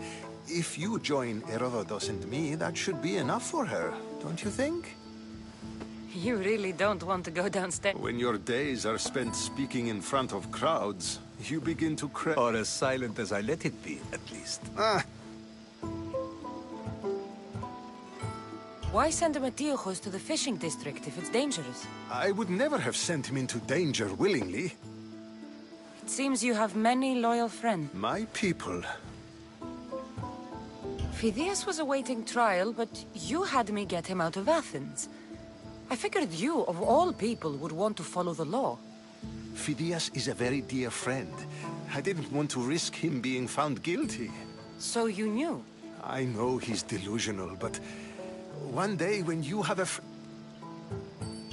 If you join Herodotus and me, that should be enough for her, don't you think? You really don't want to go downstairs. When your days are spent speaking in front of crowds, you begin to cry. Or as silent as I let it be, at least. Why send Metiochos to the fishing district if it's dangerous? I would never have sent him into danger willingly. It seems you have many loyal friends. My people. Phidias was awaiting trial, but you had me get him out of Athens. I figured you, of all people, would want to follow the law. Phidias is a very dear friend. I didn't want to risk him being found guilty. So you knew? I know he's delusional, but one day when you have a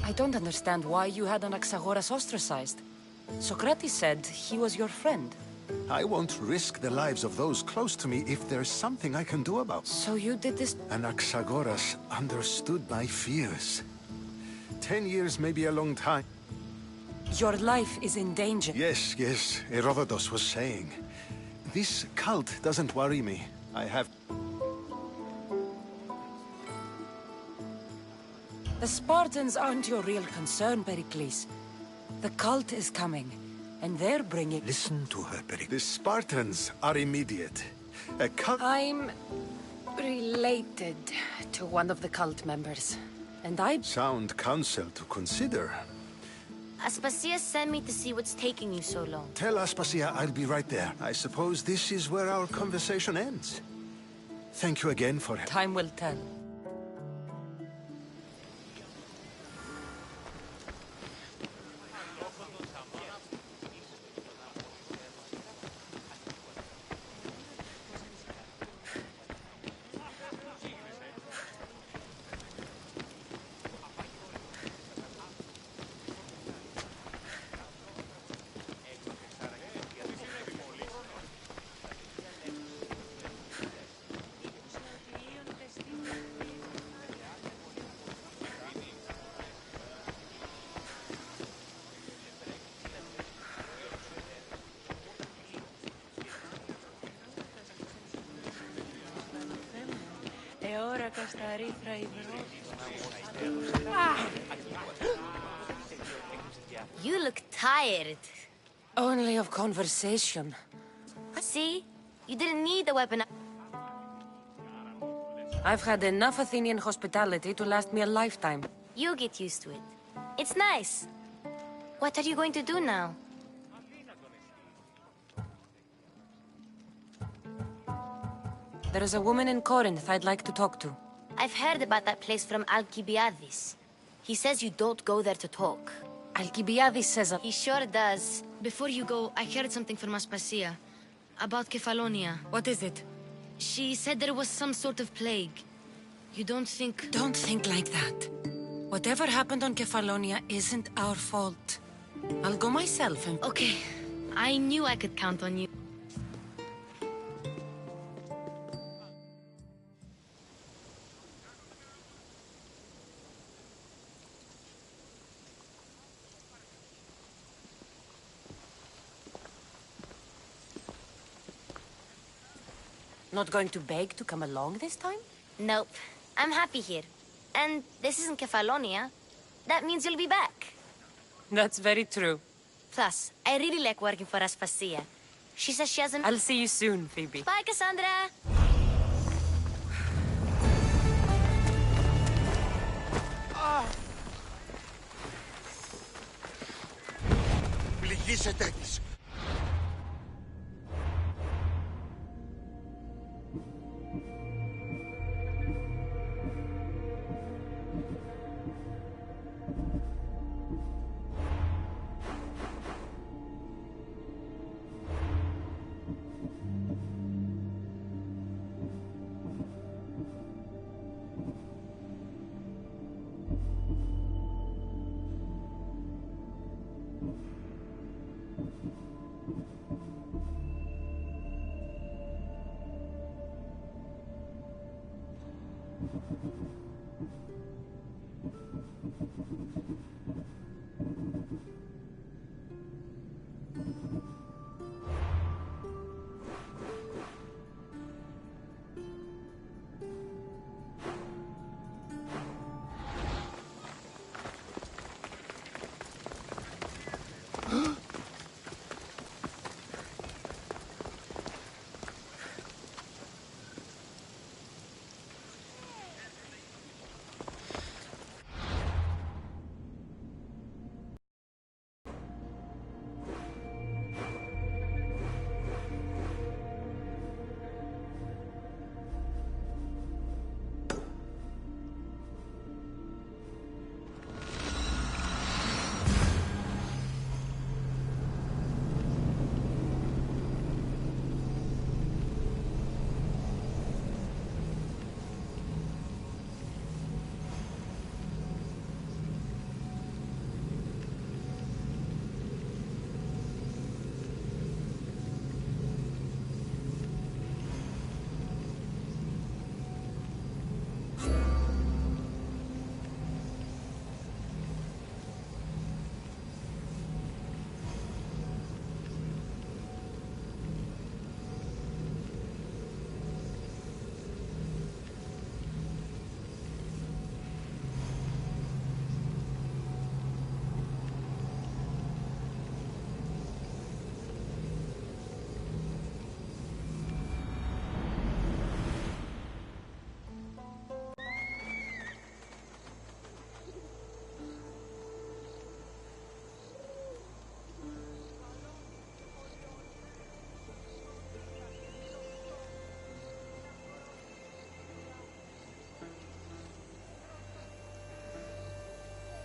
I don't understand why you had Anaxagoras ostracized. Socrates said he was your friend. I won't risk the lives of those close to me if there's something I can do about it. So you did this? Anaxagoras understood my fears. 10 years may be a long time. Your life is in danger. Yes, Herodotus was saying. This cult doesn't worry me. I have... The Spartans aren't your real concern, Pericles. The cult is coming, and they're bringing... Listen to her, Pericles. The Spartans are immediate. A cult... I'm related to one of the cult members, and I... Sound counsel to consider. Aspasia sent me to see what's taking you so long. Tell Aspasia I'll be right there. I suppose this is where our conversation ends. Thank you again for... Time will tell. You look tired. Only of conversation. See? You didn't need the weapon. I've had enough Athenian hospitality to last me a lifetime. You get used to it. It's nice. What are you going to do now? There is a woman in Corinth I'd like to talk to. I've heard about that place from Alcibiades. He says you don't go there to talk. Alcibiades says He sure does. Before you go, I heard something from Aspasia. About Kefalonia. What is it? She said there was some sort of plague. You don't think... Don't think like that. Whatever happened on Kefalonia isn't our fault. I'll go myself and... Okay. I knew I could count on you. Not going to beg to come along this time? Nope. I'm happy here. And this isn't Kefalonia. That means you'll be back. That's very true. Plus, I really like working for Aspasia. She says she hasn't... I'll see you soon, Phoebe. Bye, Cassandra! Πληγήσετε της.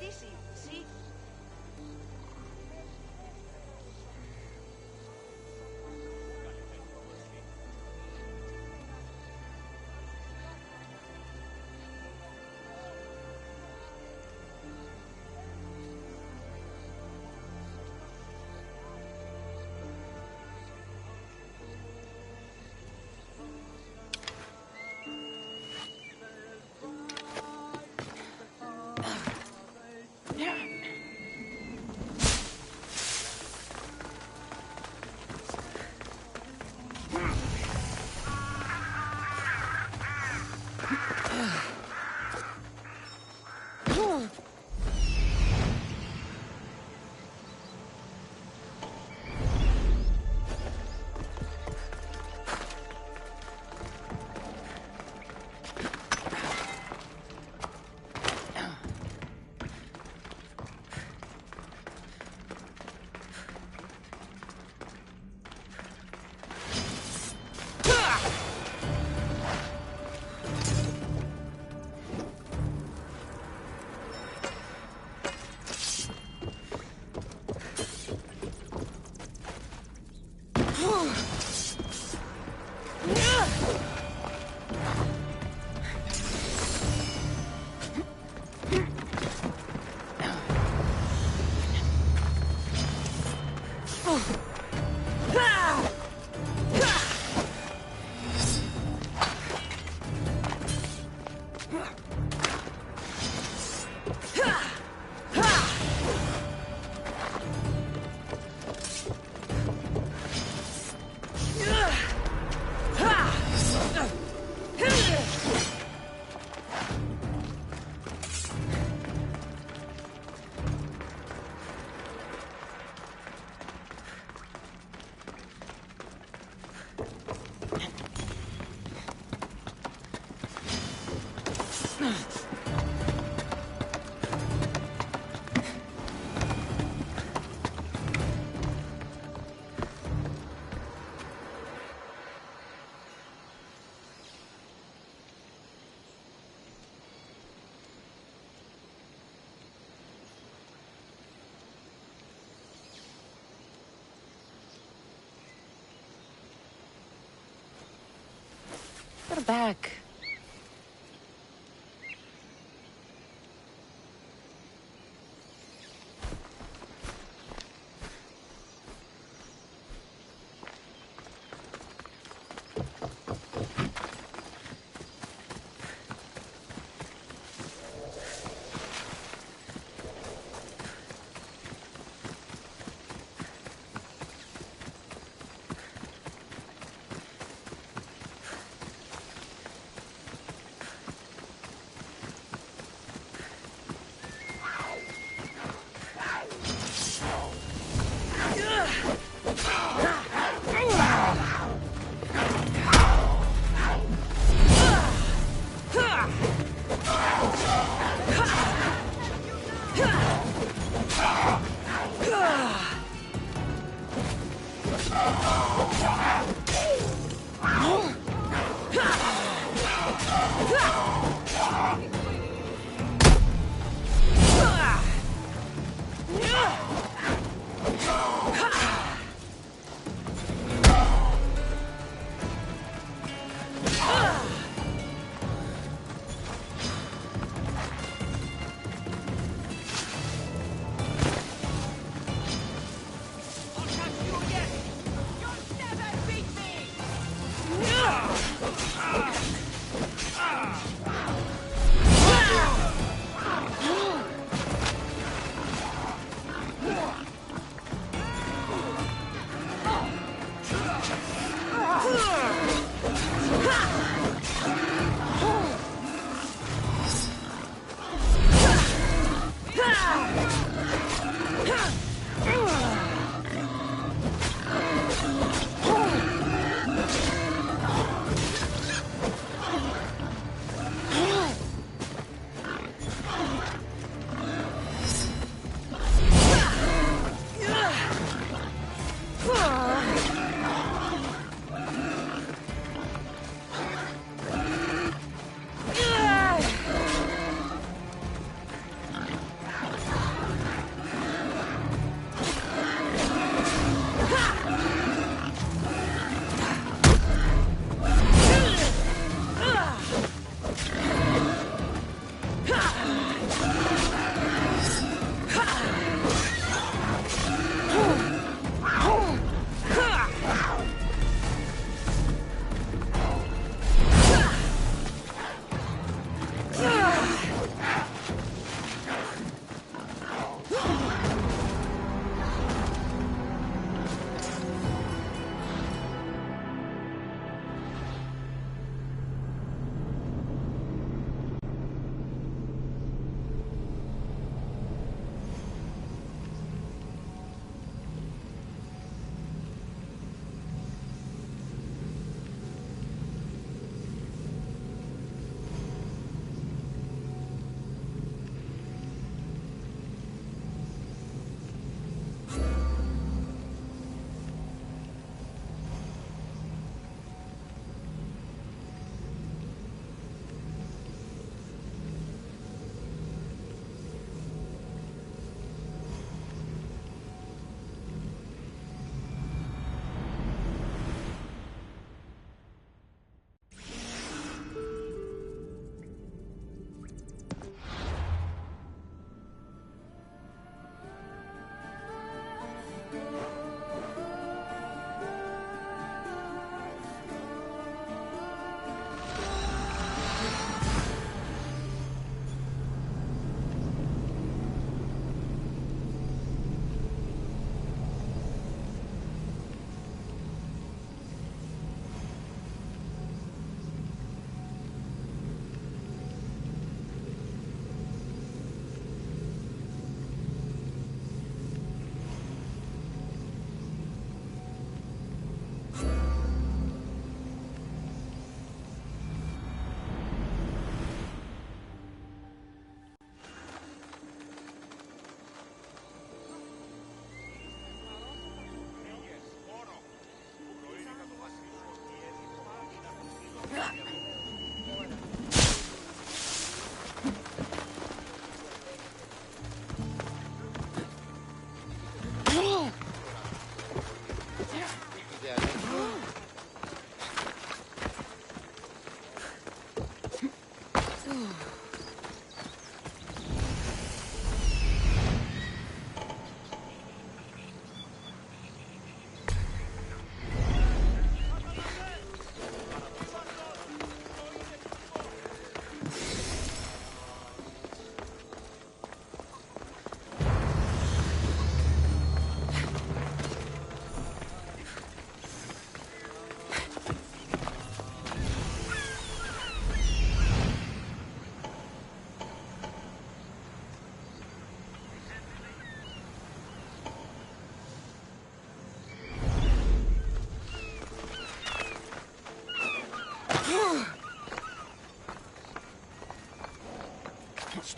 Odyssey, see? We're back.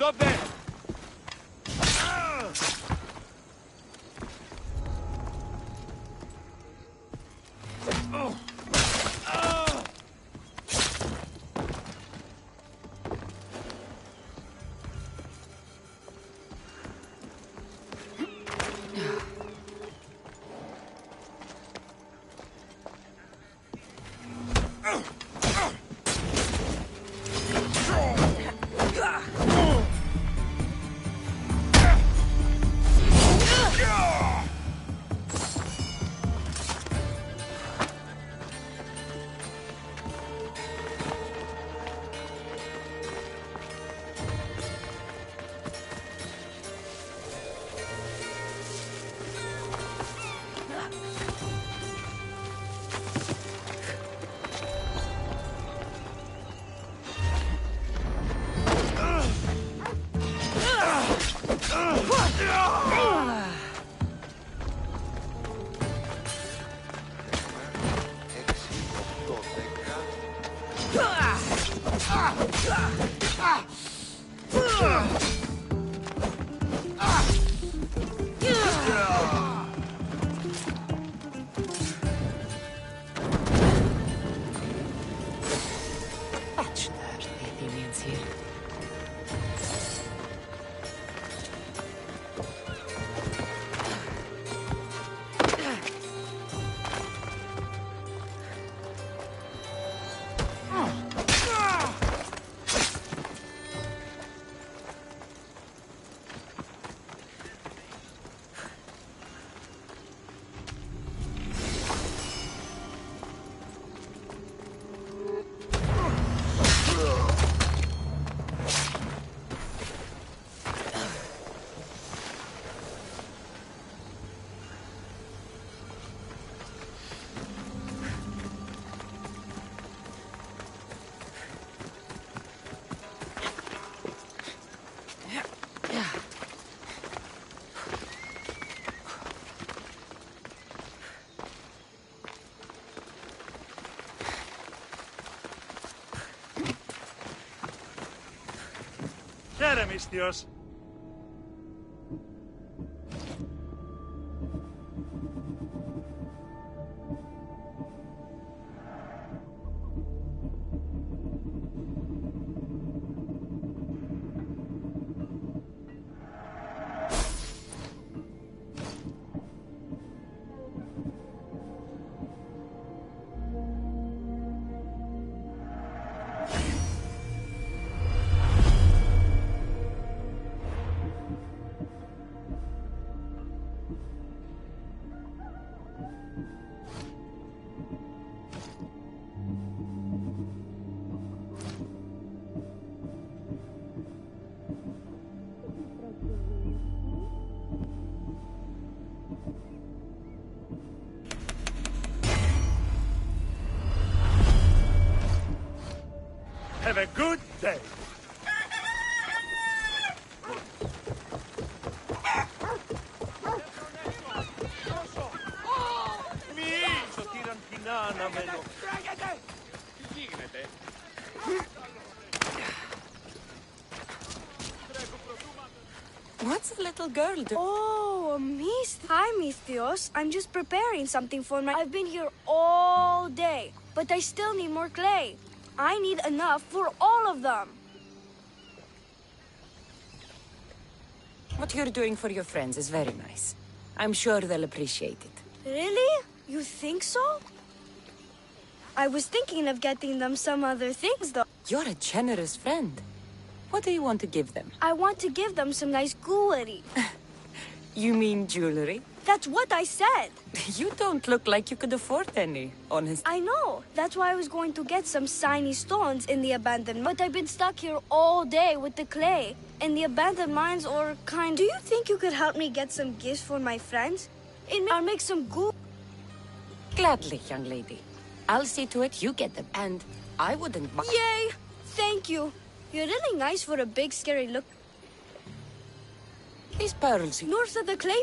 Stop there! Misthios. Have a good day. What's the little girl doing? Oh, Hi, Misthios. I'm just preparing something for my... I've been here all day, but I still need more clay. I need enough for all of them. What you're doing for your friends is very nice. I'm sure they'll appreciate it. Really? You think so? I was thinking of getting them some other things, though. You're a generous friend. What do you want to give them? I want to give them some nice jewelry. You mean jewelry? That's what I said. You don't look like you could afford any, honestly. I know. That's why I was going to get some shiny stones in the abandoned mine. But I've been stuck here all day with the clay. And the abandoned mines are kind... Do you think you could help me get some gifts for my friends? I'll make some goo... Gladly, young lady. I'll see to it you get them. And I wouldn't mind... Yay! Thank you. You're really nice for a big, scary look. These pearls... North of the clay...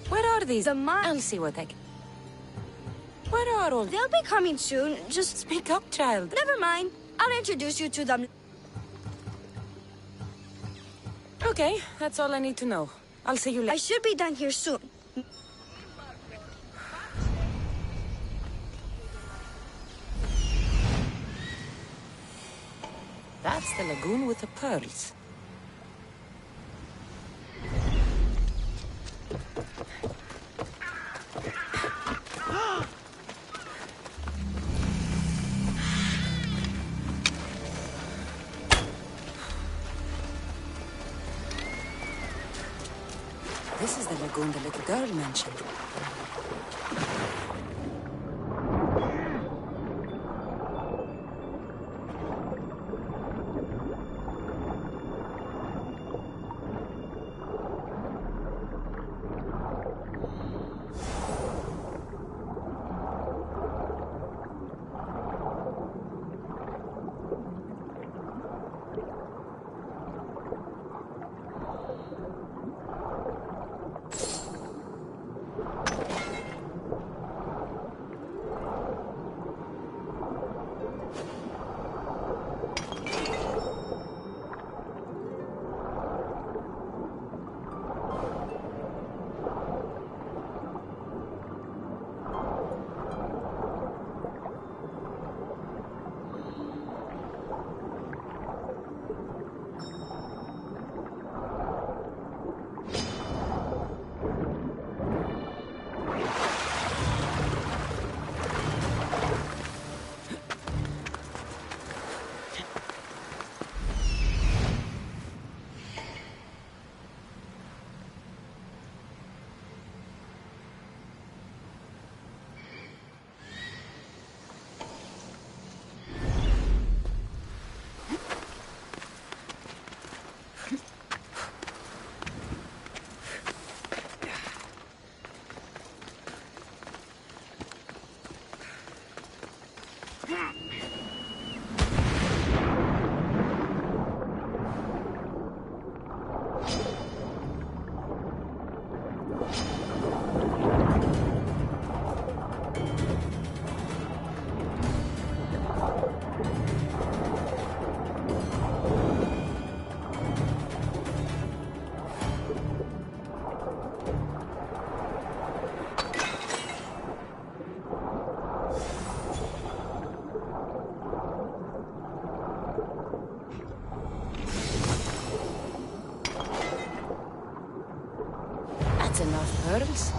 Where are these? The mine... I'll see what I can... Where are all... They'll be coming soon. Just... Speak up, child. Never mind. I'll introduce you to them. Okay, that's all I need to know. I'll see you later. I should be done here soon. That's the lagoon with the pearls. This is the lagoon the little girl mentioned. Enough pearls?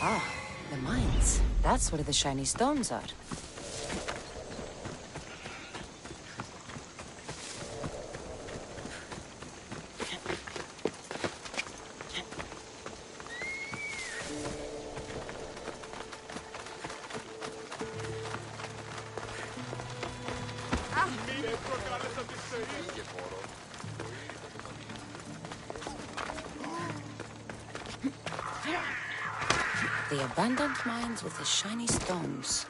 Ah, the mines. That's where the shiny stones are. The abandoned mines with the shiny stones.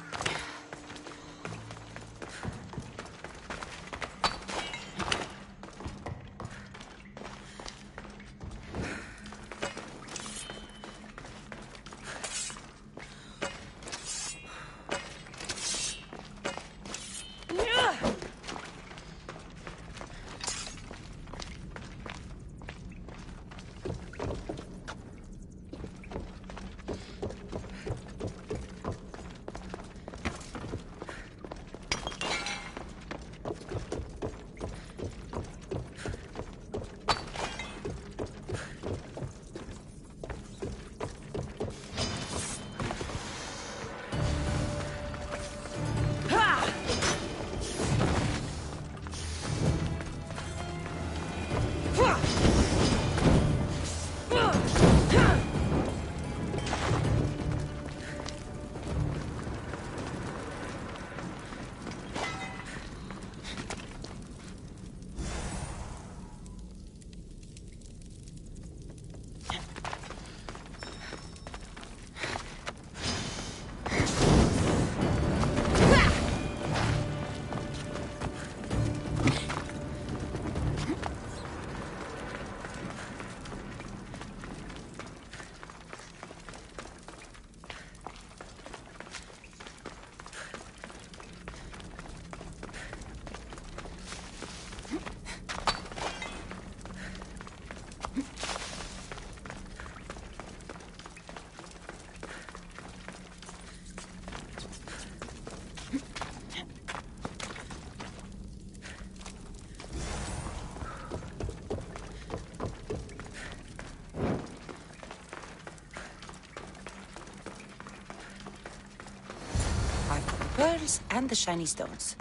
pearls and the shiny stones.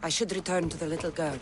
I should return to the little girl.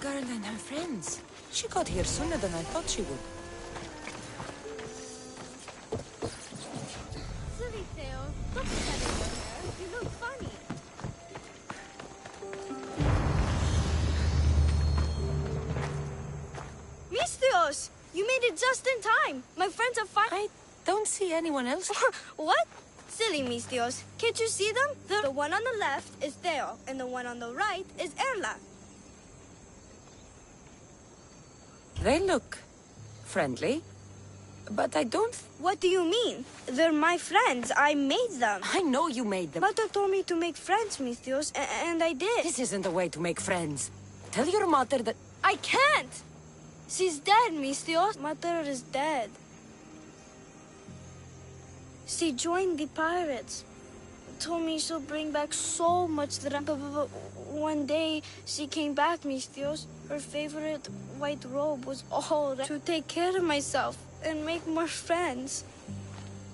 Girl and her friends. She got here sooner than I thought she would. look funny. Mistios! You made it just in time. My friends are fine. I don't see anyone else. What? Silly Mistios. Can't you see them? The one on the left is Theo, and the one on the right is Erla. They look friendly, but I don't... What do you mean? They're my friends. I made them. I know you made them. Mother told me to make friends, Mistios, and I did. This isn't the way to make friends. Tell your mother that... I can't! She's dead, Mistios. Mother is dead. She joined the pirates. Told me she'll bring back so much that but one day she came back, Mistios. Her favorite white robe was all to take care of myself and make more friends.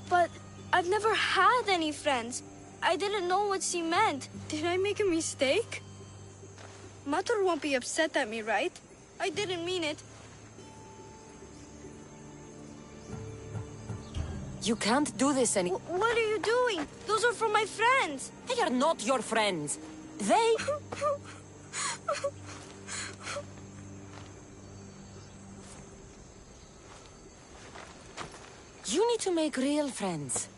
But I've never had any friends. I didn't know what she meant. Did I make a mistake? Mother won't be upset at me, right? I didn't mean it. You can't do this any... What are you doing? Those are for my friends. They are not your friends. They... You need to make real friends.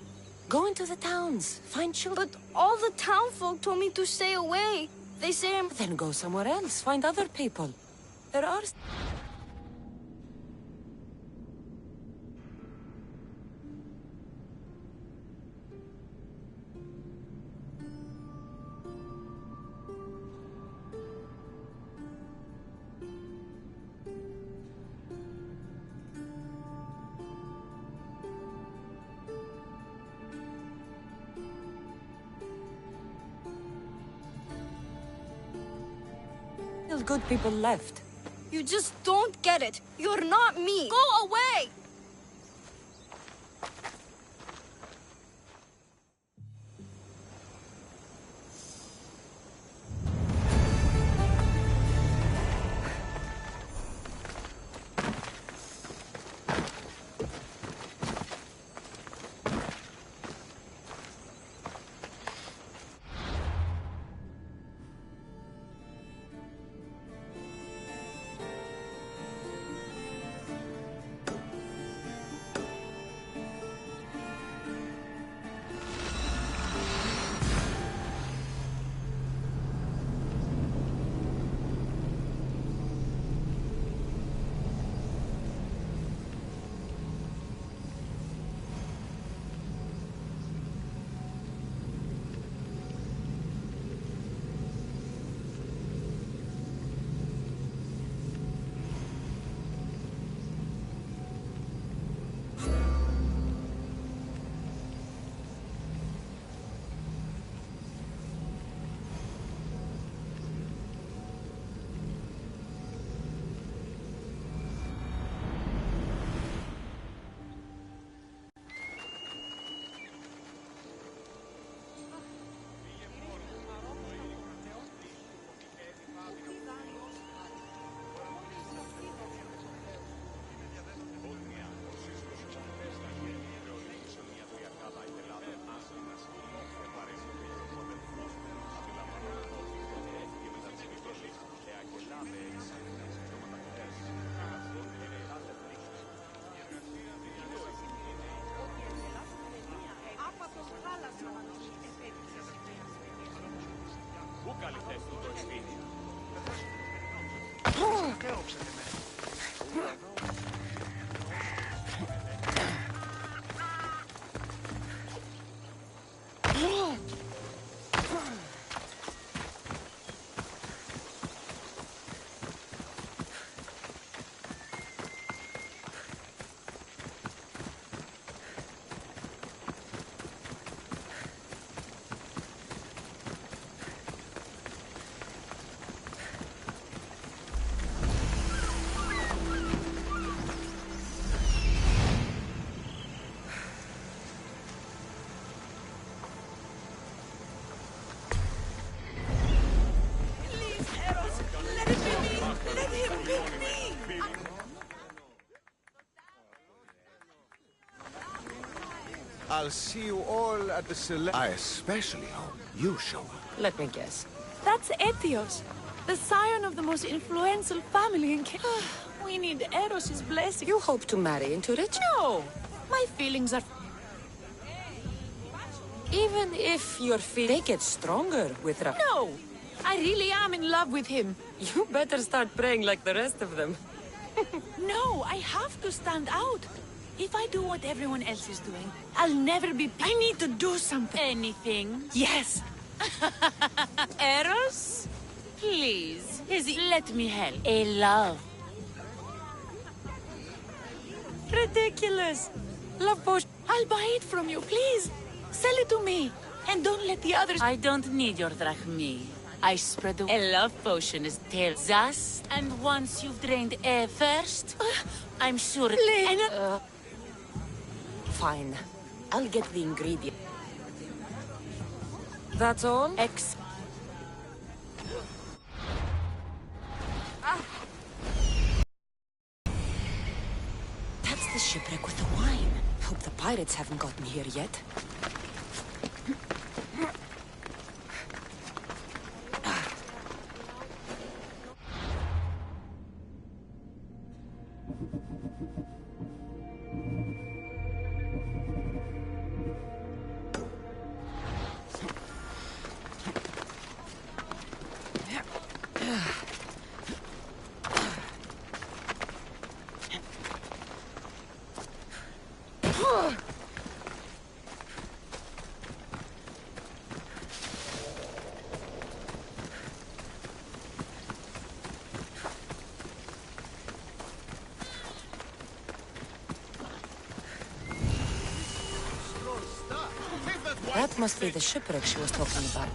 Go into the towns, find children. But all the town folk told me to stay away. They say I'm... Then go somewhere else, find other people. There are... good people left. You just don't get it. You're not me. Go away! I'll see you all at the select... I especially hope you show up. Let me guess. That's Etios, the scion of the most influential family in Chaos. We need Eros' blessing. You hope to marry into rich? No, my feelings are... Even if your they get stronger with Raf. No, I really am in love with him. You better start praying like the rest of them. No, I have to stand out. If I do what everyone else is doing, I'll never be... I need to do something. Anything? Yes. Eros? Please, let me help. A love. Ridiculous. Love potion. I'll buy it from you, please. Sell it to me. And don't let the others... I don't need your drachmi. I spread the... A love potion is tail just... And once you've drained air first, I'm sure... Fine. I'll get the ingredient. That's all? That's the shipwreck with the wine. Hope the pirates haven't gotten here yet. That must be the shipwreck she was talking about.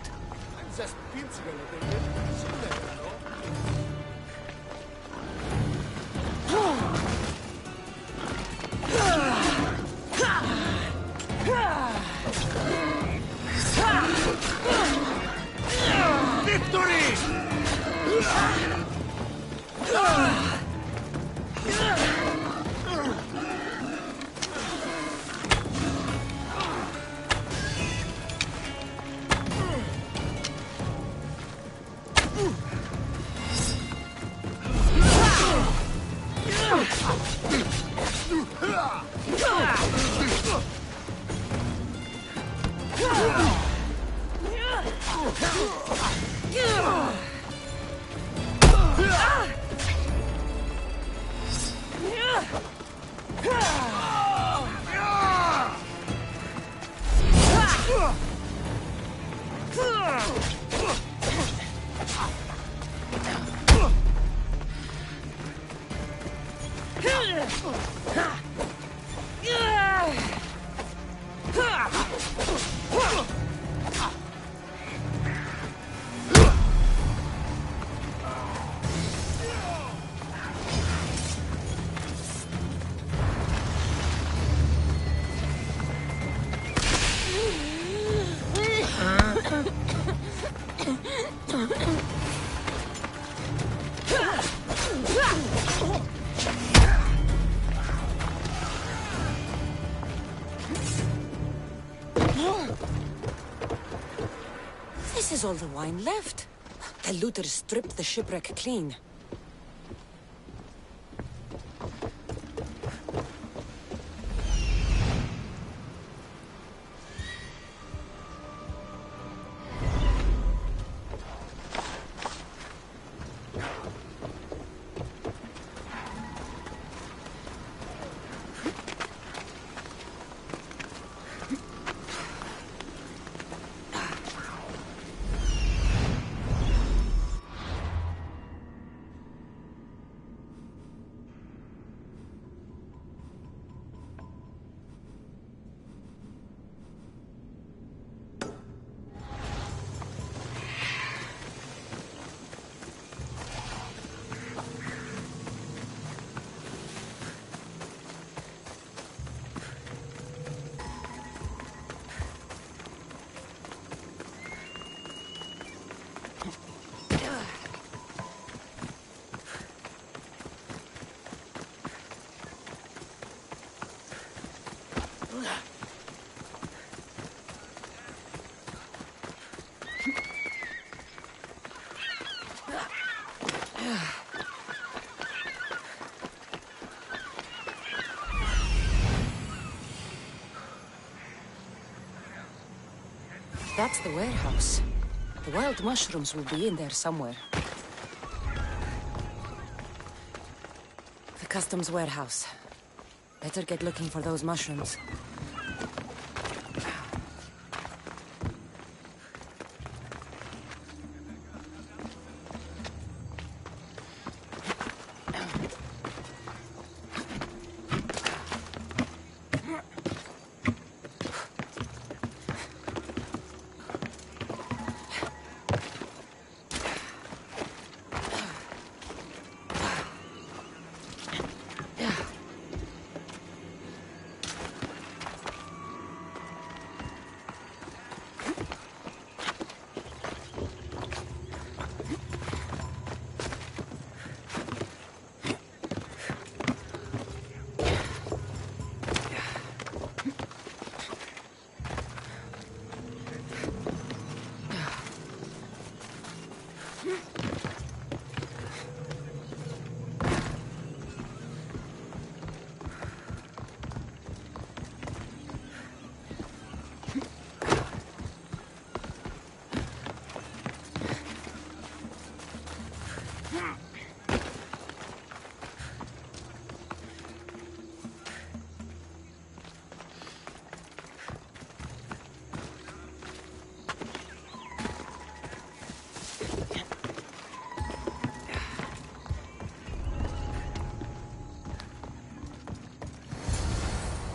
This is all the wine left. The looters stripped the shipwreck clean. That's the warehouse. The wild mushrooms will be in there somewhere. The customs warehouse. Better get looking for those mushrooms.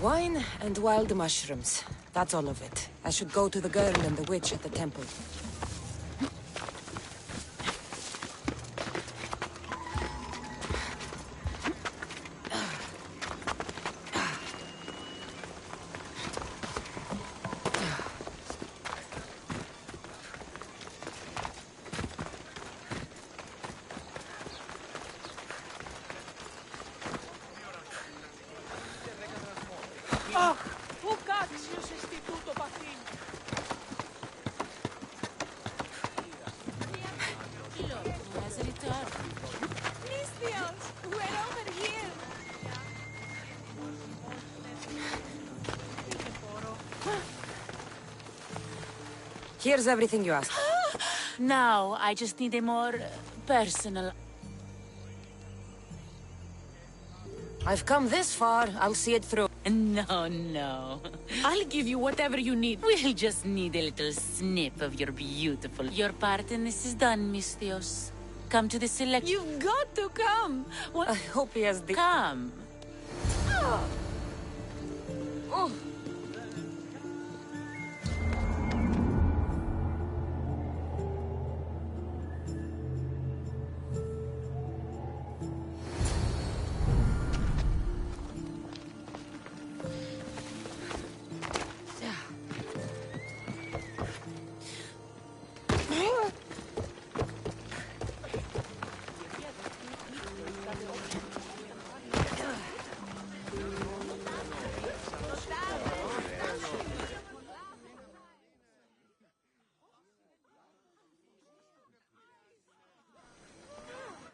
Wine and wild mushrooms. That's all of it. I should go to the girl and the witch at the temple. Here's everything you asked. Now, I just need a more personal... I've come this far, I'll see it through. No. I'll give you whatever you need. We'll just need a little snip of your beautiful... Your part in this is done, Miss Theos. Come to the select... You've got to come! What? I hope he has the... Come. Oh.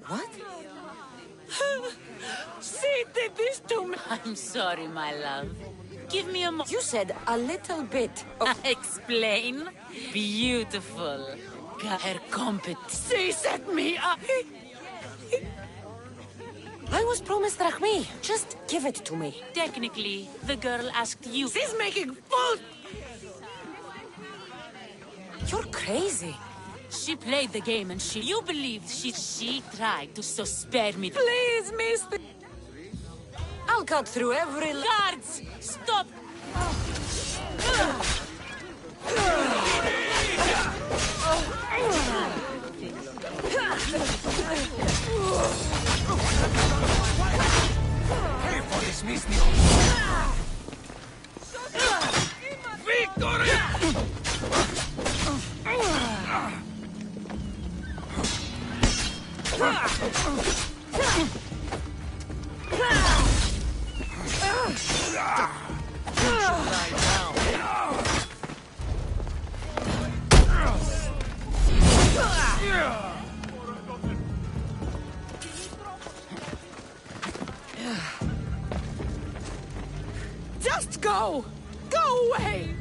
What? She did this to me! I'm sorry, my love. Give me a You said a little bit. Explain? Beautiful. Her competence. She set me up! I was promised Rachmi. Just give it to me. Technically, the girl asked you. She's making food! You're crazy. She played the game and you believed she tried to so spare me. Please, mister. I'll cut through every... Guards! Stop! Pay for this, Misnio! Victory! Just go! Go away!